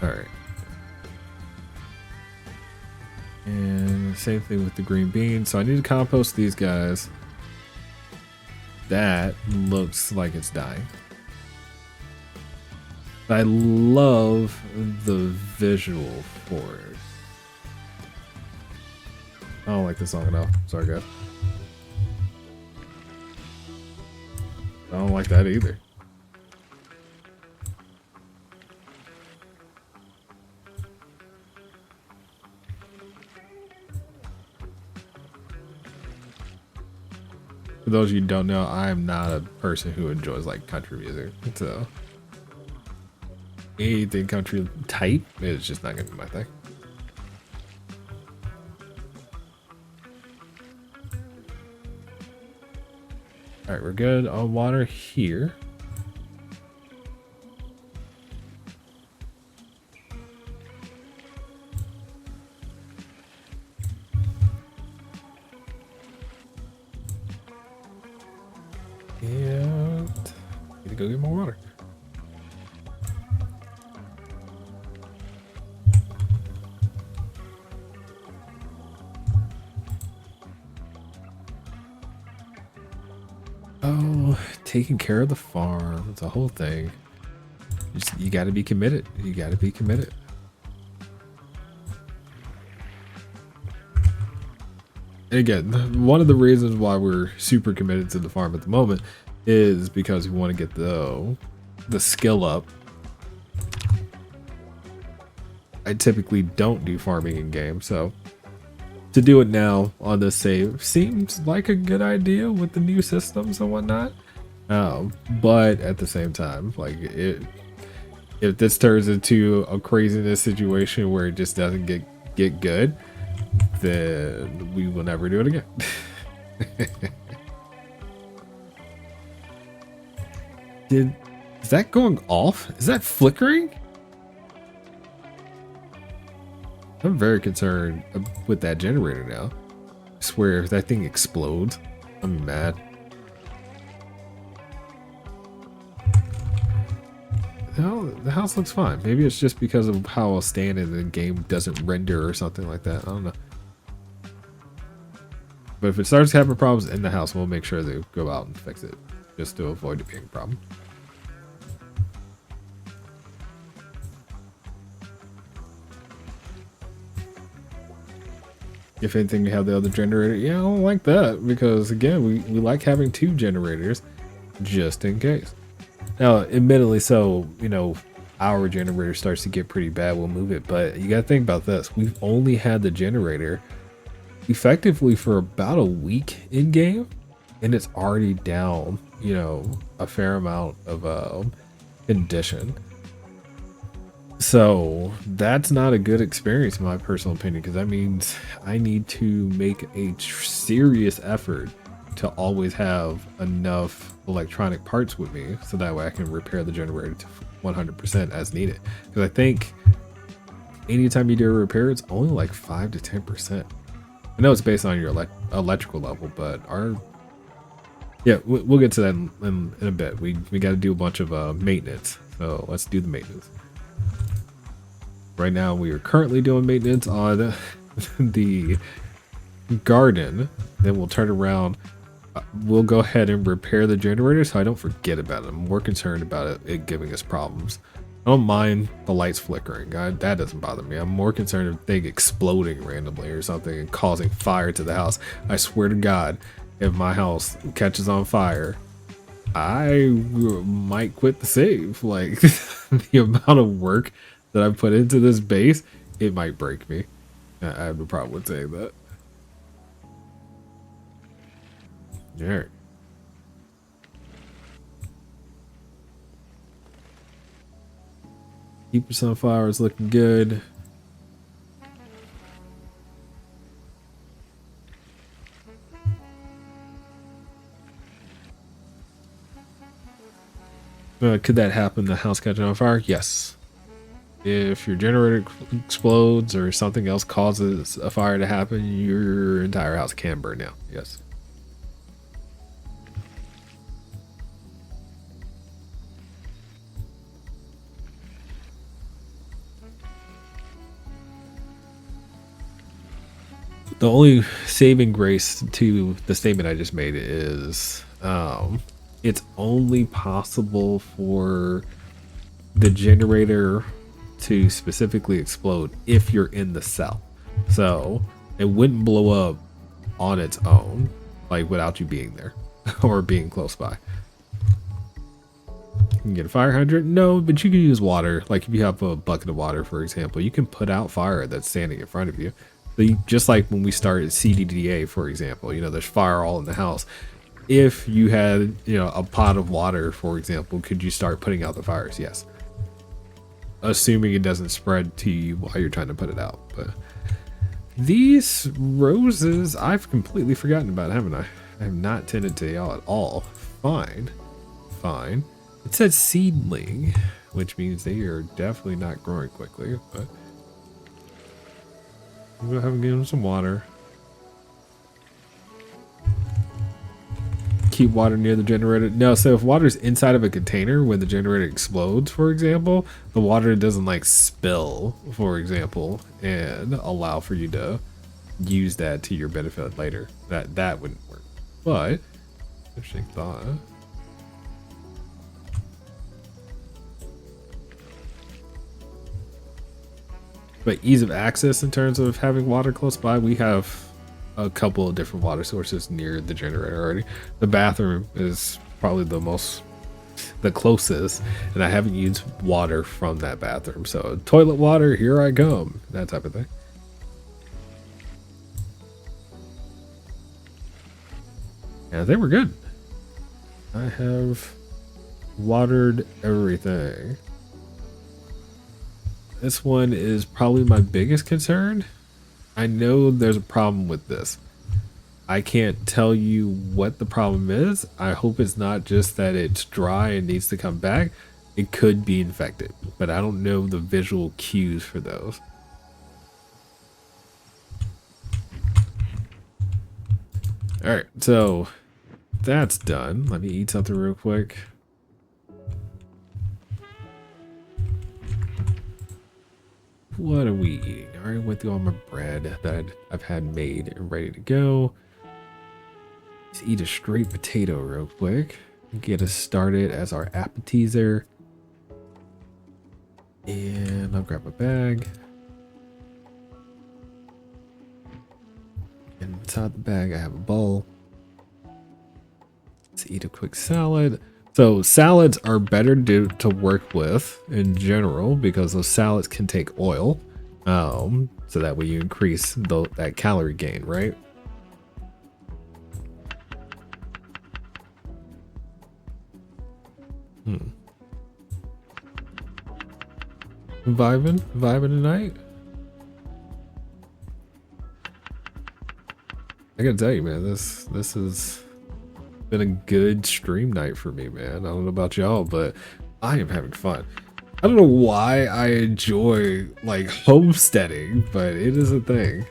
Alright. And same thing with the green beans. So I need to compost these guys. That looks like it's dying. I love the visual for it. I don't like this song enough. Sorry, guys. I don't like that either. For those of you who don't know, I'm not a person who enjoys like country music. So anything country type is just not gonna be my thing. All right, we're good on water here. And need to go get more water. Oh, taking care of the farm. It's a whole thing. You got to be committed. You got to be committed. Again, one of the reasons why we're super committed to the farm at the moment is because we want to get the skill up. I typically don't do farming in game, so to do it now on this save seems like a good idea with the new systems and whatnot. But at the same time, like if this turns into a craziness situation where it just doesn't get good, then we will never do it again. Is that going off? Is that flickering? I'm very concerned with that generator now. I swear if that thing explodes, I'm mad. The house looks fine. Maybe it's just because of how I'll stand and the game doesn't render or something like that. I don't know. But if it starts having problems in the house, we'll make sure to go out and fix it, just to avoid it being a problem. If anything, you have the other generator. Yeah, I don't like that because, again, we like having 2 generators just in case. Now, admittedly, so, you know, our generator starts to get pretty bad, we'll move it. But you got to think about this. We've only had the generator effectively for about a week in game, and it's already down, you know, a fair amount of condition. So that's not a good experience in my personal opinion, because that means I need to make a serious effort to always have enough electronic parts with me so that way I can repair the generator to 100% as needed. Because I think anytime you do a repair, it's only like 5 to 10%. I know it's based on your electrical level, but we'll get to that in a bit. We got to do a bunch of maintenance, so let's do the maintenance. Right now, we are currently doing maintenance on the garden. Then we'll turn around. We'll go ahead and repair the generator so I don't forget about it. I'm more concerned about it giving us problems. I don't mind the lights flickering. That doesn't bother me. I'm more concerned of things exploding randomly or something and causing fire to the house. I swear to God, if my house catches on fire, I might quit the save. Like, the amount of work that I put into this base, it might break me. I have no problem with saying that. Alright. Keep sunflower is looking good. Could that happen? The house catching on fire? Yes. If your generator explodes or something else causes a fire to happen, your entire house can burn down. Yes. The only saving grace to the statement I just made is it's only possible for the generator to specifically explode if you're in the cell. So it wouldn't blow up on its own, like without you being there or being close by. You can get a fire hydrant? No, but you can use water. Like if you have a bucket of water, for example, you can put out fire that's standing in front of you. Just like when we started CDDA, for example, you know, there's fire all in the house. If you had, you know, a pot of water, for example, could you start putting out the fires? Yes. Assuming it doesn't spread to you while you're trying to put it out. But these roses, I've completely forgotten about, haven't I? I have not tended to y'all at all. Fine. Fine. It says seedling, which means they are definitely not growing quickly, but we'll go ahead and give them some water. Keep water near the generator. No, so if water's inside of a container when the generator explodes, for example, the water doesn't like spill, for example, and allow for you to use that to your benefit later. That wouldn't work. But interesting thought. But ease of access in terms of having water close by, we have a couple of different water sources near the generator already. The bathroom is probably the closest, and I haven't used water from that bathroom. So toilet water, here I come, that type of thing. Yeah, they were good. I have watered everything. This one is probably my biggest concern. I know there's a problem with this. I can't tell you what the problem is. I hope it's not just that it's dry and needs to come back. It could be infected, but I don't know the visual cues for those. All right, so that's done. Let me eat something real quick. What are we eating? I already went through all my bread that I've had made and ready to go. Let's eat a straight potato real quick. Get us started as our appetizer. And I'll grab a bag. And inside the bag, I have a bowl. Let's eat a quick salad. So salads are better to work with in general because those salads can take oil. So that way you increase that calorie gain, right? Vibing tonight. I gotta tell you, man, this has been a good stream night for me, man. I don't know about y'all, but I am having fun. I don't know why I enjoy like homesteading, but it is a thing.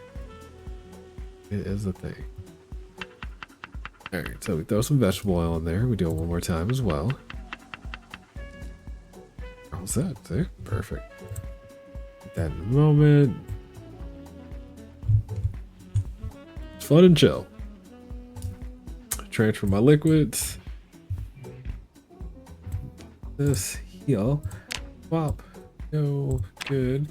It is a thing. All right, so we throw some vegetable oil in there. We do it one more time as well. How's that? See? Perfect. Get that in a moment. It's fun and chill. Transfer my liquids. This heal. Pop. No. Good.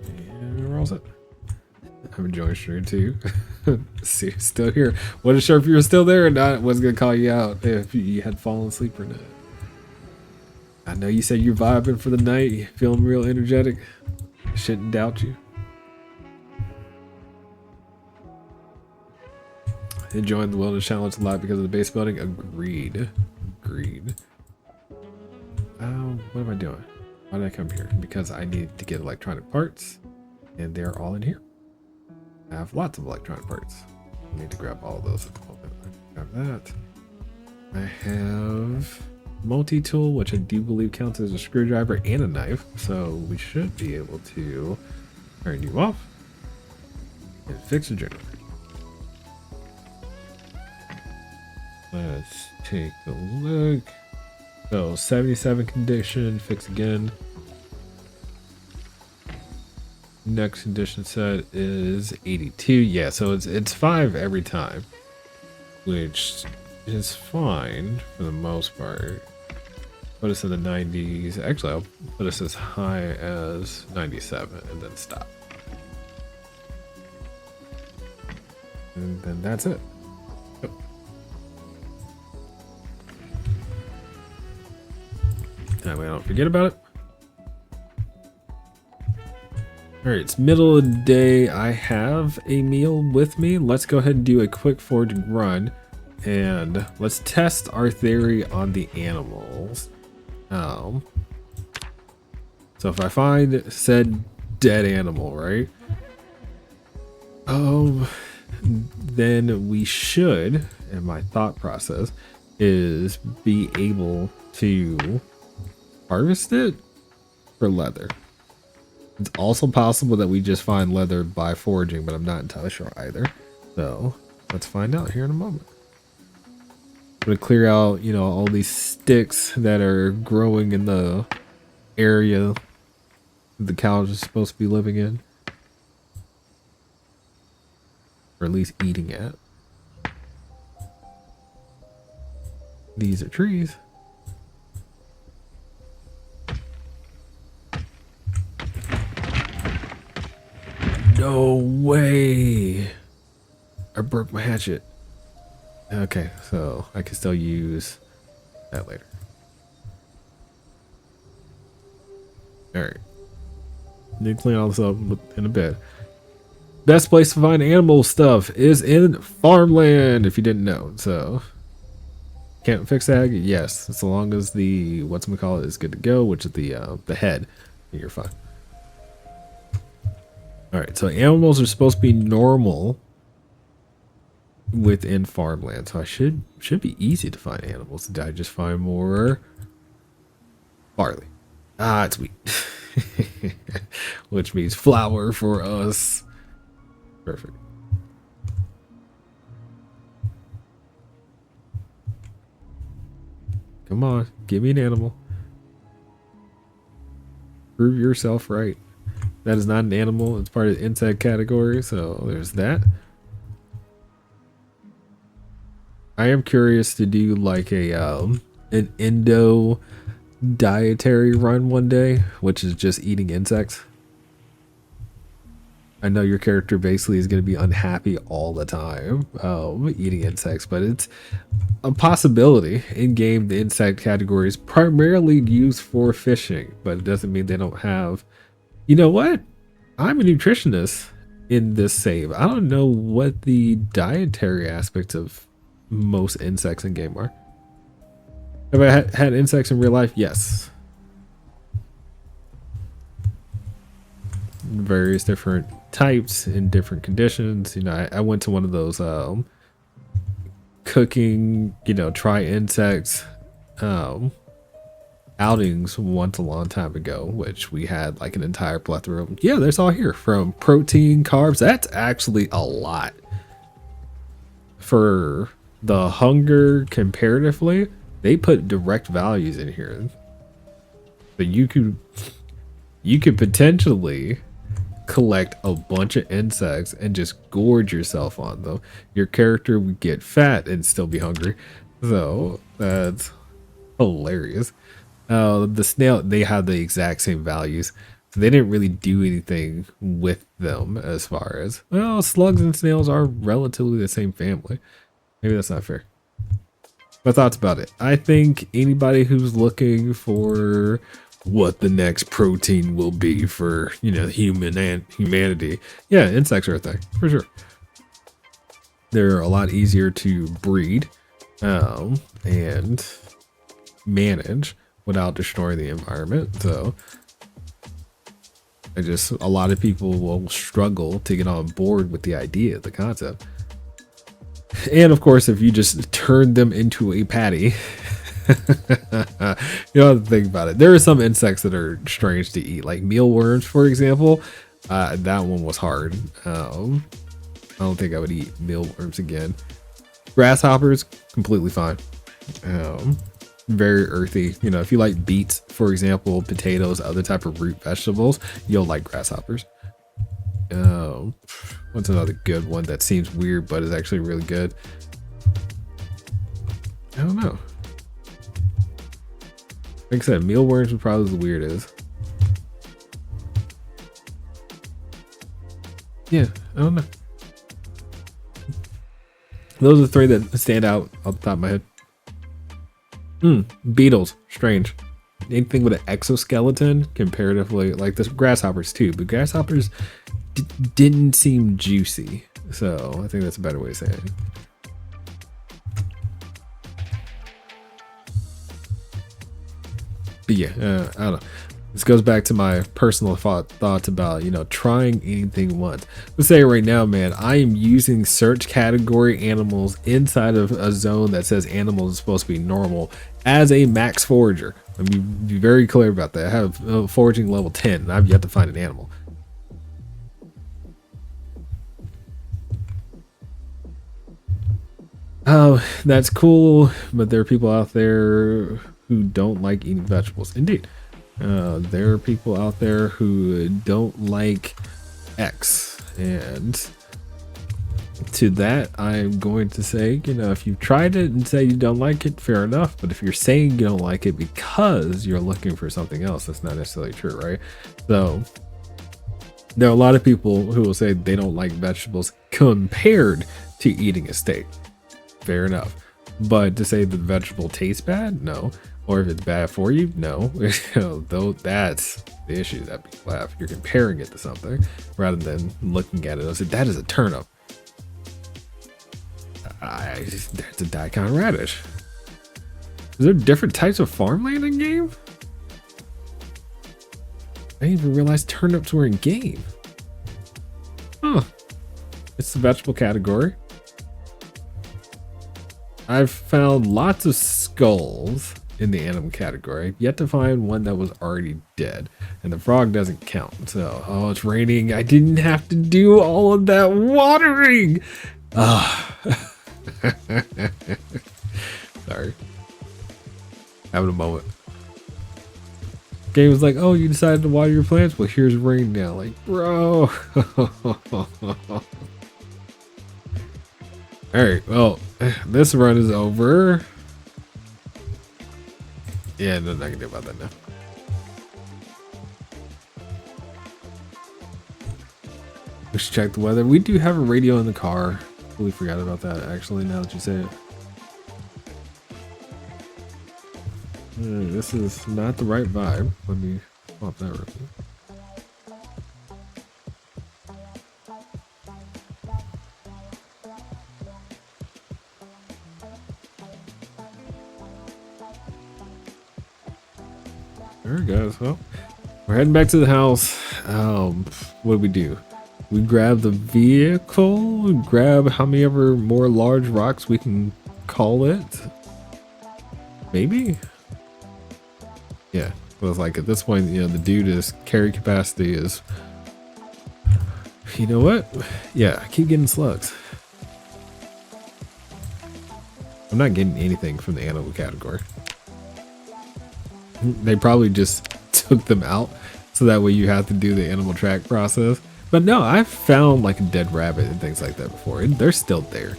And we're all set. I'm enjoying stream too. See, still here. Wasn't sure if you were still there or not. Wasn't gonna call you out if you had fallen asleep or not. I know you said you're vibing for the night. You feeling real energetic. I shouldn't doubt you. Enjoying the wilderness challenge a lot because of the base building. Agreed. Agreed. What am I doing? Why did I come here? Because I need to get electronic parts, and they're all in here. I have lots of electronic parts. I need to grab all of those at the moment. Grab that. I have multi-tool, which I do believe counts as a screwdriver and a knife, so we should be able to turn you off and fix the generator. Let's take a look. So 77 condition, fix again. Next condition set is 82. Yeah, so it's 5 every time, which is fine for the most part. Put us in the 90s. Actually, I'll put us as high as 97 and then stop. And then that's it. That way I don't forget about it. Alright, it's middle of the day. I have a meal with me. Let's go ahead and do a quick foraging run. And let's test our theory on the animals. So if I find said dead animal, right? Then we should, and my thought process is be able to harvest it for leather. It's also possible that we just find leather by foraging, but I'm not entirely sure either. So let's find out here in a moment. I'm gonna clear out, you know, all these sticks that are growing in the area the cows are supposed to be living in, or at least eating at. These are trees. No way! I broke my hatchet. Okay, so I can still use that later. Alright. Need to clean all this up in a bit. Best place to find animal stuff is in farmland, if you didn't know. So, can't fix that? Yes, as long as the whatchamacallit is good to go, which is the head, you're fine. All right, so animals are supposed to be normal within farmland, so I should be easy to find animals. Did I just find more barley? Ah, it's wheat. Which means flour for us. Perfect. Come on, give me an animal. Prove yourself right. That is not an animal. It's part of the insect category, so there's that. I am curious to do like a an endo dietary run one day, which is just eating insects. I know your character basically is going to be unhappy all the time eating insects, but it's a possibility. In game, the insect category is primarily used for fishing, but it doesn't mean they don't have. You know what? I'm a nutritionist in this save. I don't know what the dietary aspects of most insects in game are. Have I had insects in real life? Yes. Various different types in different conditions. You know, I went to one of those cooking, you know, try insects outings once a long time ago, which we had like an entire plethora of. Yeah, that's all here, from protein, carbs. That's actually a lot for the hunger comparatively. They put direct values in here, but you could potentially collect a bunch of insects and just gorge yourself on them. Your character would get fat and still be hungry, so that's hilarious. The snail, they have the exact same values, so they didn't really do anything with them as far as, well, slugs and snails are relatively the same family. Maybe that's not fair. My thoughts about it. I think anybody who's looking for what the next protein will be for, you know, humanity, yeah, insects are a thing for sure. They're a lot easier to breed and manage without destroying the environment. So a lot of people will struggle to get on board with the idea, the concept. And of course, if you just turn them into a patty, you don't have to think about it. There are some insects that are strange to eat, like mealworms, for example. That one was hard. I don't think I would eat mealworms again. Grasshoppers, completely fine. Very earthy. You know, if you like beets, for example, potatoes, other type of root vegetables, you'll like grasshoppers. What's another good one that seems weird but is actually really good? I don't know. Like I said, mealworms are probably the weirdest. Yeah, I don't know. Those are the three that stand out off the top of my head. Beetles, strange. Anything with an exoskeleton, comparatively, like the grasshoppers too, but grasshoppers didn't seem juicy, so I think that's a better way of saying it. But yeah, I don't know. This goes back to my personal thoughts about, you know, trying anything once. Let's say right now, man, I am using search category animals inside of a zone that says animals is supposed to be normal as a max forager. Let me be very clear about that. I have foraging level 10 and I've yet to find an animal. Oh, that's cool, but there are people out there who don't like eating vegetables. Indeed. There are people out there who don't like X, and to that I'm going to say, you know, if you've tried it and say you don't like it, fair enough, but if you're saying you don't like it because you're looking for something else, that's not necessarily true, right? So there are a lot of people who will say they don't like vegetables compared to eating a steak. Fair enough. But to say the vegetable tastes bad, no. Or if it's bad for you, no. Though that's the issue that people have. You're comparing it to something rather than looking at it and say that is a turnip. That's a daikon radish. Is there different types of farmland in game? I didn't even realize turnips were in game. It's the vegetable category. I've found lots of skulls in the animal category. I've yet to find one that was already dead. And the frog doesn't count. So, oh, it's raining. I didn't have to do all of that watering. Ah. Sorry. Having a moment. Game was like, oh, you decided to water your plants? Well, here's rain now. Like, bro. Alright, well, this run is over. Yeah, nothing I can do about that now. We should check the weather. We do have a radio in the car. Totally forgot about that, actually, now that you say it. This is not the right vibe. Let me pop that real quick. There we go. Well, we're heading back to the house. What do we do? We grab the vehicle, grab how many ever more large rocks we can call it. Maybe? Yeah. Well, it's like at this point, you know, the dude's carry capacity is, you know what? Yeah, I keep getting slugs. I'm not getting anything from the animal category. They probably just took them out so that way you have to do the animal track process. But no, I've found like a dead rabbit and things like that before, and they're still there.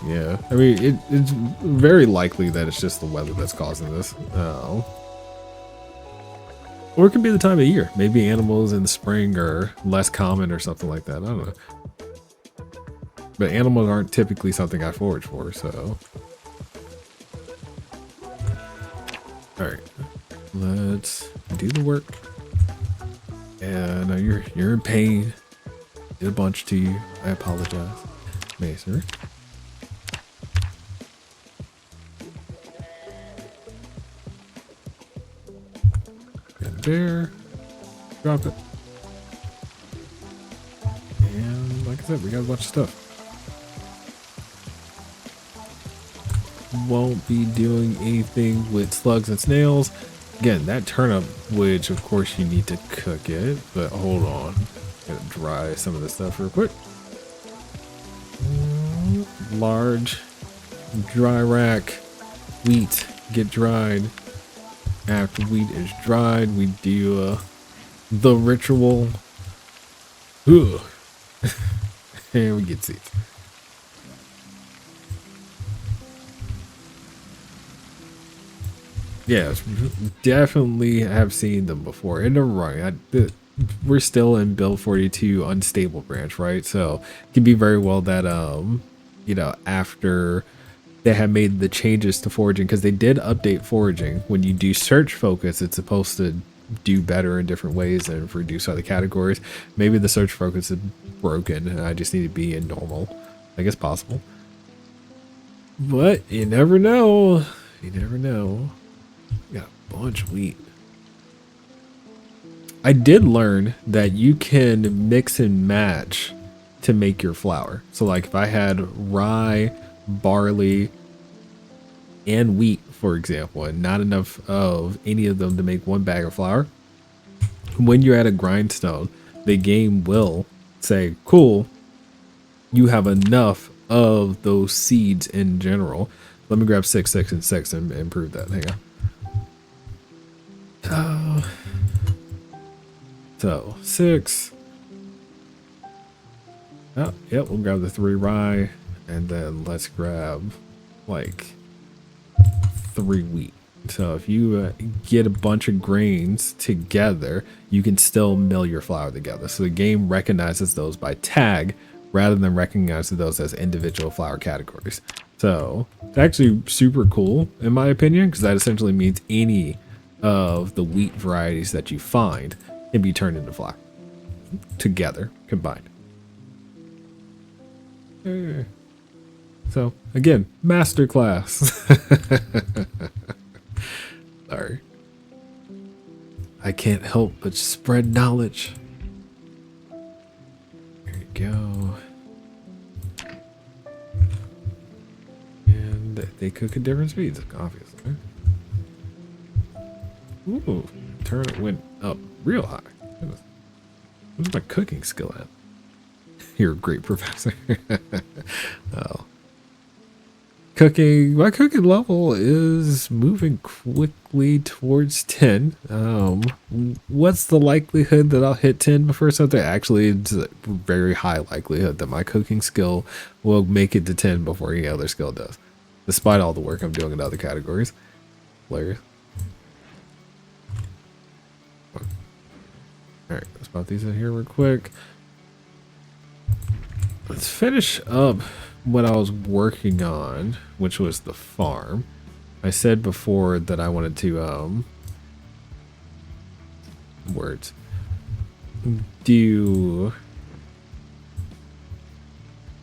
Yeah, I mean, it's very likely that it's just the weather that's causing this. Or it could be the time of year. Maybe animals in the spring are less common or something like that. I don't know. But animals aren't typically something I forage for, so. Alright. Let's do the work. Yeah, I know you're in pain. Did a bunch to you. I apologize. Masonry. And there. Drop it. And like I said, we got a bunch of stuff. Won't be doing anything with slugs and snails. Again, that turnip, which of course you need to cook it, but hold on. Gotta dry some of this stuff real quick. Large dry rack wheat get dried. After wheat is dried, we do the ritual. And we get seeds. Yes, definitely have seen them before. And they're running. We're still in build 42 unstable branch, right? So it can be very well that you know, after they have made the changes to foraging, because they did update foraging. When you do search focus, it's supposed to do better in different ways and reduce other categories. Maybe the search focus is broken and I just need to be in normal. I guess possible. But you never know. You never know. Got a bunch of wheat. I did learn that you can mix and match to make your flour. So like if I had rye, barley, and wheat, for example, and not enough of any of them to make one bag of flour, when you're at a grindstone, the game will say, cool, you have enough of those seeds in general. Let me grab 6, 6, and 6 and improve that. Hang on. So 6. Oh, yep, we'll grab the 3 rye, and then let's grab like 3 wheat. So if you get a bunch of grains together, you can still mill your flour together. So the game recognizes those by tag rather than recognizing those as individual flour categories. So it's actually super cool in my opinion, because that essentially means any of the wheat varieties that you find can be turned into flour together, combined. So again, masterclass. Sorry. I can't help but spread knowledge. There you go. And they cook at different speeds, obviously. Ooh, turn went up real high. Goodness. Where's my cooking skill at? You're a great professor. Oh. My cooking level is moving quickly towards 10. What's the likelihood that I'll hit 10 before something? Actually, it's a very high likelihood that my cooking skill will make it to 10 before any other skill does. Despite all the work I'm doing in other categories. Hilarious. Alright, let's pop these in here real quick. Let's finish up what I was working on, which was the farm. I said before that I wanted to do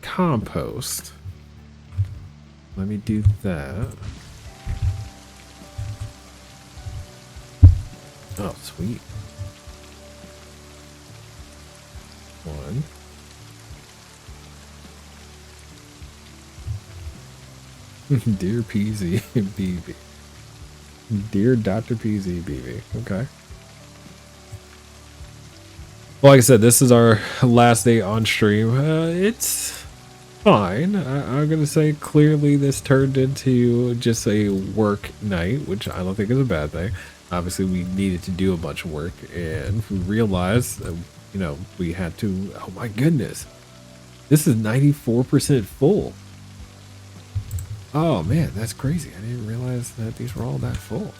compost. Let me do that. Oh, sweet. One. Dear PZBB. Dear Dr. PZBB. Okay. Well, like I said, this is our last day on stream. It's fine. I'm going to say clearly this turned into just a work night, which I don't think is a bad thing. Obviously, we needed to do a bunch of work, and we realized, you know, we had to, oh my goodness. This is 94% full. Oh man, that's crazy. I didn't realize that these were all that full.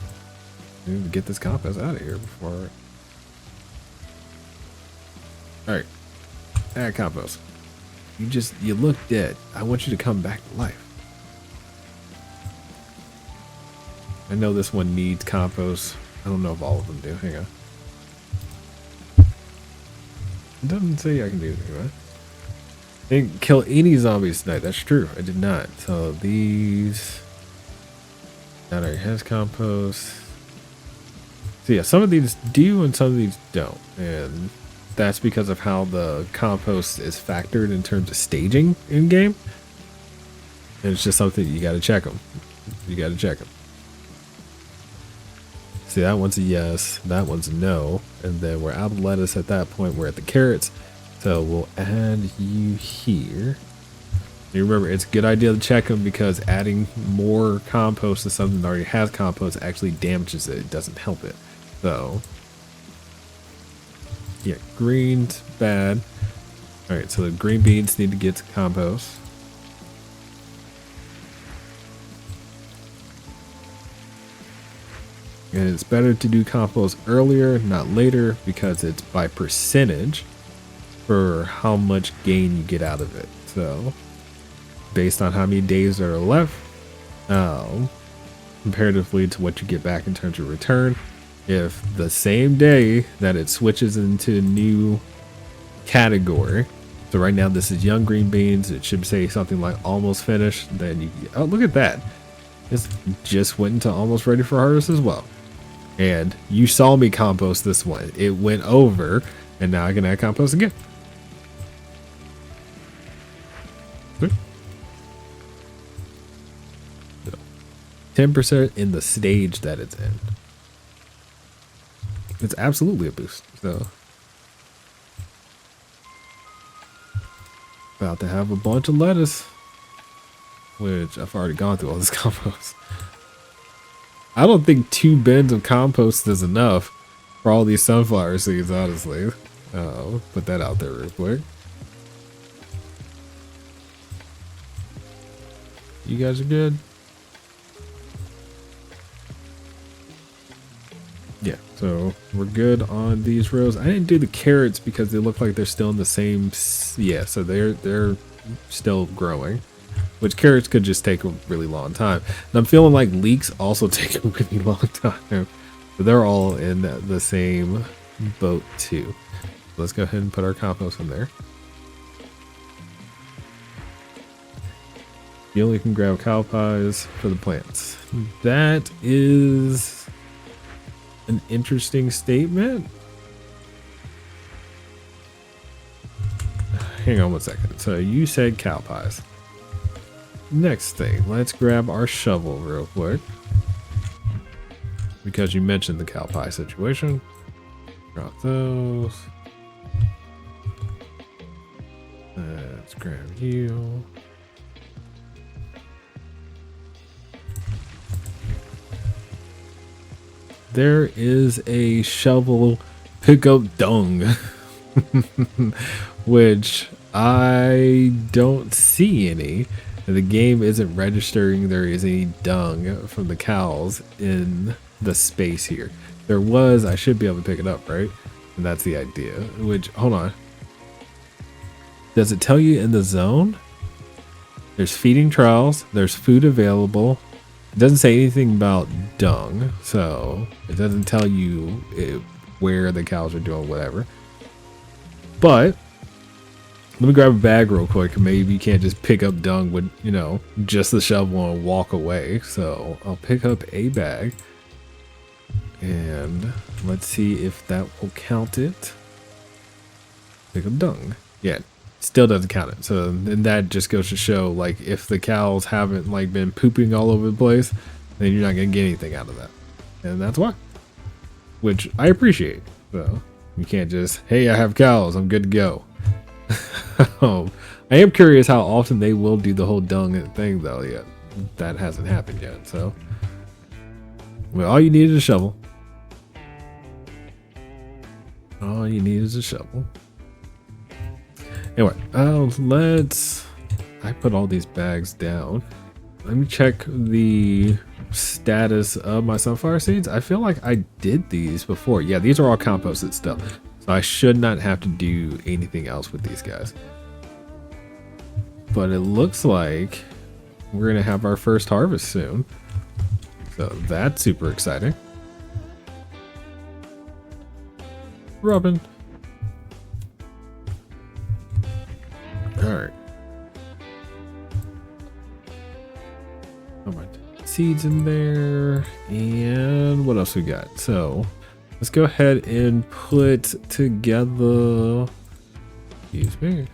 I need to get this compost out of here before. Alright. Add compost. You look dead. I want you to come back to life. I know this one needs compost. I don't know if all of them do. Hang on. It doesn't say I can do anything, right? I didn't kill any zombies tonight. That's true. I did not. So these. That already has compost. So yeah, some of these do and some of these don't. And that's because of how the compost is factored in terms of staging in game. And it's just something you got to check them. You got to check them. See, that one's a yes. That one's a no. And then we're out of lettuce at that point. We're at the carrots. So we'll add you here. You remember, it's a good idea to check them because adding more compost to something that already has compost actually damages it. It doesn't help it. So, yeah, green's bad. All right, so the green beans need to get to compost. And it's better to do compost earlier, not later, because it's by percentage for how much gain you get out of it. So based on how many days are left, comparatively to what you get back in terms of return, if the same day that it switches into a new category, so right now this is young green beans, it should say something like almost finished, then you, oh look at that, this just went into almost ready for harvest as well. And you saw me compost this one, it went over, and now I can add compost again. 10% in the stage that it's in. It's absolutely a boost. So about to have a bunch of lettuce, which I've already gone through all this compost. I don't think 2 bins of compost is enough for all these sunflower seeds, honestly. Put that out there real quick. You guys are good? Yeah, so we're good on these rows. I didn't do the carrots because they look like they're still in the same. Yeah, so they're still growing, which carrots could just take a really long time. And I'm feeling like leeks also take a really long time. So they're all in the same boat too. So let's go ahead and put our compost in there. You only can grab cow pies for the plants. That is an interesting statement. Hang on one second. So you said cow pies. Next thing, let's grab our shovel real quick. Because you mentioned the cow pie situation. Drop those. Let's grab you. There is a shovel pickup dung. Which I don't see any. The game isn't registering there is any dung from the cows in the space here. There was, I should be able to pick it up, right? And that's the idea. Which, hold on. Does it tell you in the zone? There's feeding trials, there's food available. It doesn't say anything about dung, so it doesn't tell you where the cows are doing whatever. But let me grab a bag real quick. Maybe you can't just pick up dung with, you know, just the shovel and walk away. So I'll pick up a bag and let's see if that will count it. Pick up dung. Yeah, still doesn't count it. So then that just goes to show, like, if the cows haven't like been pooping all over the place, then you're not gonna get anything out of that. And that's why, which I appreciate. So you can't just, hey, I have cows, I'm good to go. I am curious how often they will do the whole dung thing though. Yet that hasn't happened yet. So, well, all you need is a shovel. All you need is a shovel. Anyway, I put all these bags down. Let me check the status of my sunflower seeds. I feel like I did these before. Yeah, these are all composted stuff. So I should not have to do anything else with these guys. But it looks like we're going to have our first harvest soon. So that's super exciting. Robin. Alright. Seeds in there. And what else we got? So let's go ahead and put together, excuse me,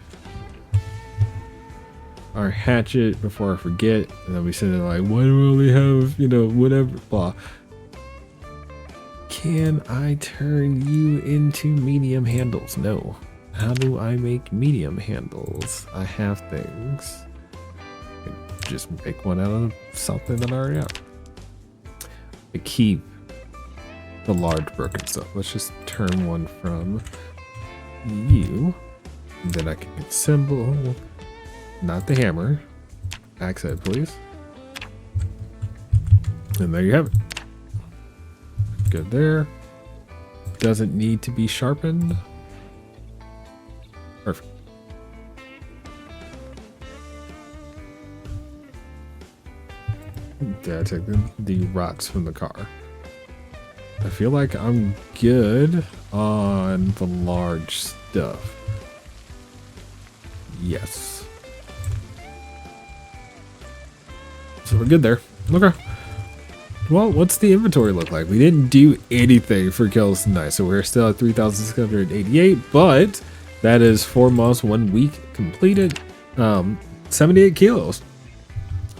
our hatchet before I forget. And then we send it like, why do we only have, you know, whatever, blah. Can I turn you into medium handles? No. How do I make medium handles? I have things. I can just make one out of something that I already have. I keep the large broken stuff. Let's just turn one from you. And then I can assemble, not the hammer. Axe head, please. And there you have it. Good there. Doesn't need to be sharpened. Perfect. Yeah, I took the rocks from the car. I feel like I'm good on the large stuff. Yes. So we're good there. Okay. Well, what's the inventory look like? We didn't do anything for kills tonight, so we're still at 3,688, but that is 4 months, 1 week completed. 78 kilos.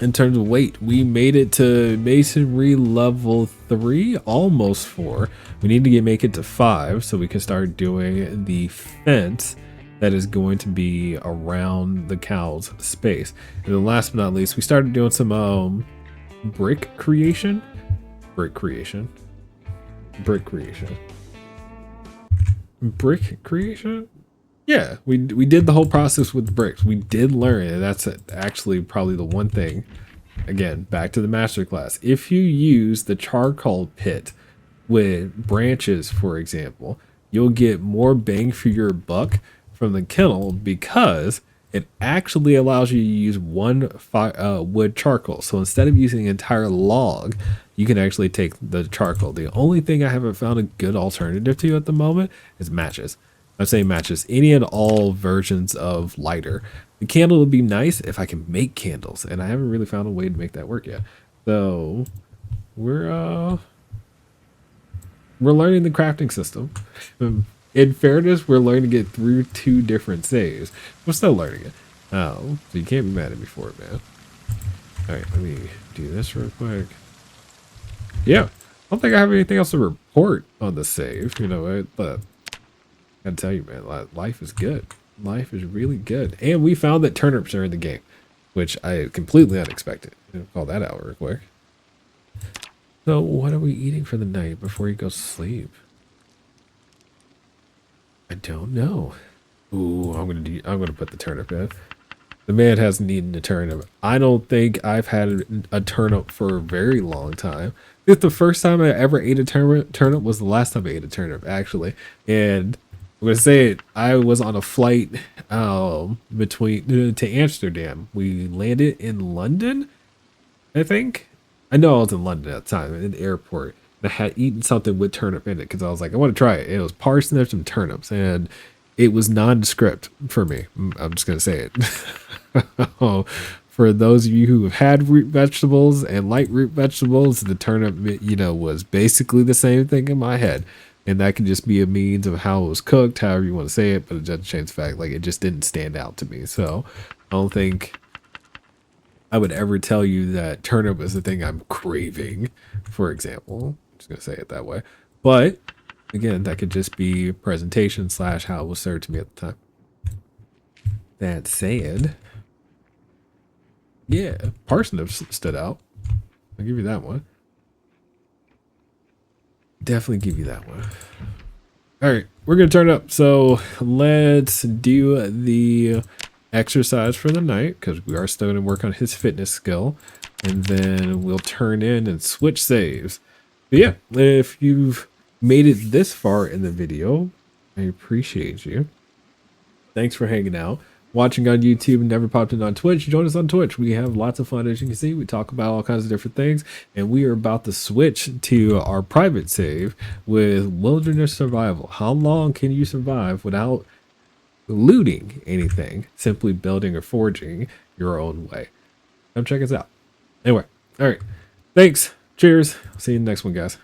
In terms of weight, we made it to Masonry level 3, almost 4. We need to make it to 5 so we can start doing the fence that is going to be around the cow's space. And then last but not least, we started doing some brick creation. Brick creation. Yeah, we did the whole process with the bricks. We did learn, and that's actually probably the one thing. Again, back to the masterclass. If you use the charcoal pit with branches, for example, you'll get more bang for your buck from the kennel because it actually allows you to use one wood charcoal. So instead of using an entire log, you can actually take the charcoal. The only thing I haven't found a good alternative to at the moment is matches. I'm saying matches, any and all versions of lighter. The candle would be nice if I can make candles, and I haven't really found a way to make that work yet. So we're we're learning the crafting system. In fairness, we're learning it through 2 different saves. We're still learning it. Oh, so you can't be mad at me for it, man. All right, let me do this real quick. Yeah, I don't think I have anything else to report on the save. You know, but I gotta tell you, man, life is good. Life is really good. And we found that turnips are in the game, which I completely unexpected. I'll call that out real quick. So what are we eating for the night before he goes to sleep? I don't know. Ooh, I'm gonna put the turnip in. The man hasn't eaten a turnip. I don't think I've had a turnip for a very long time. I think the first time I ever ate a turnip was the last time I ate a turnip, actually. And I'm gonna say it. I was on a flight between to Amsterdam. We landed in London, I think. I know I was in London at the time, in the airport. I had eaten something with turnip in it because I was like, I want to try it. It was parsnips and turnips, and it was nondescript for me. I'm just gonna say it. For those of you who have had root vegetables and like root vegetables, the turnip, you know, was basically the same thing in my head. And that could just be a means of how it was cooked, however you want to say it, but it doesn't change the fact, like, it just didn't stand out to me. So I don't think I would ever tell you that turnip is the thing I'm craving, for example. I'm just going to say it that way. But again, that could just be presentation / how it was served to me at the time. That said, yeah, parsnips stood out. I'll give you that one. Definitely give you that one. All right, we're going to turn up. So let's do the exercise for the night because we are still going to work on his fitness skill. And then we'll turn in and switch saves. But yeah, if you've made it this far in the video, I appreciate you. Thanks for hanging out. Watching on YouTube and never popped in on Twitch, join us on Twitch. We have lots of fun, as you can see. We talk about all kinds of different things, and we are about to switch to our private save with wilderness survival. How long can you survive without looting anything, simply building or forging your own way? Come check us out. Anyway, all right. Thanks. Cheers. See you in the next one, guys.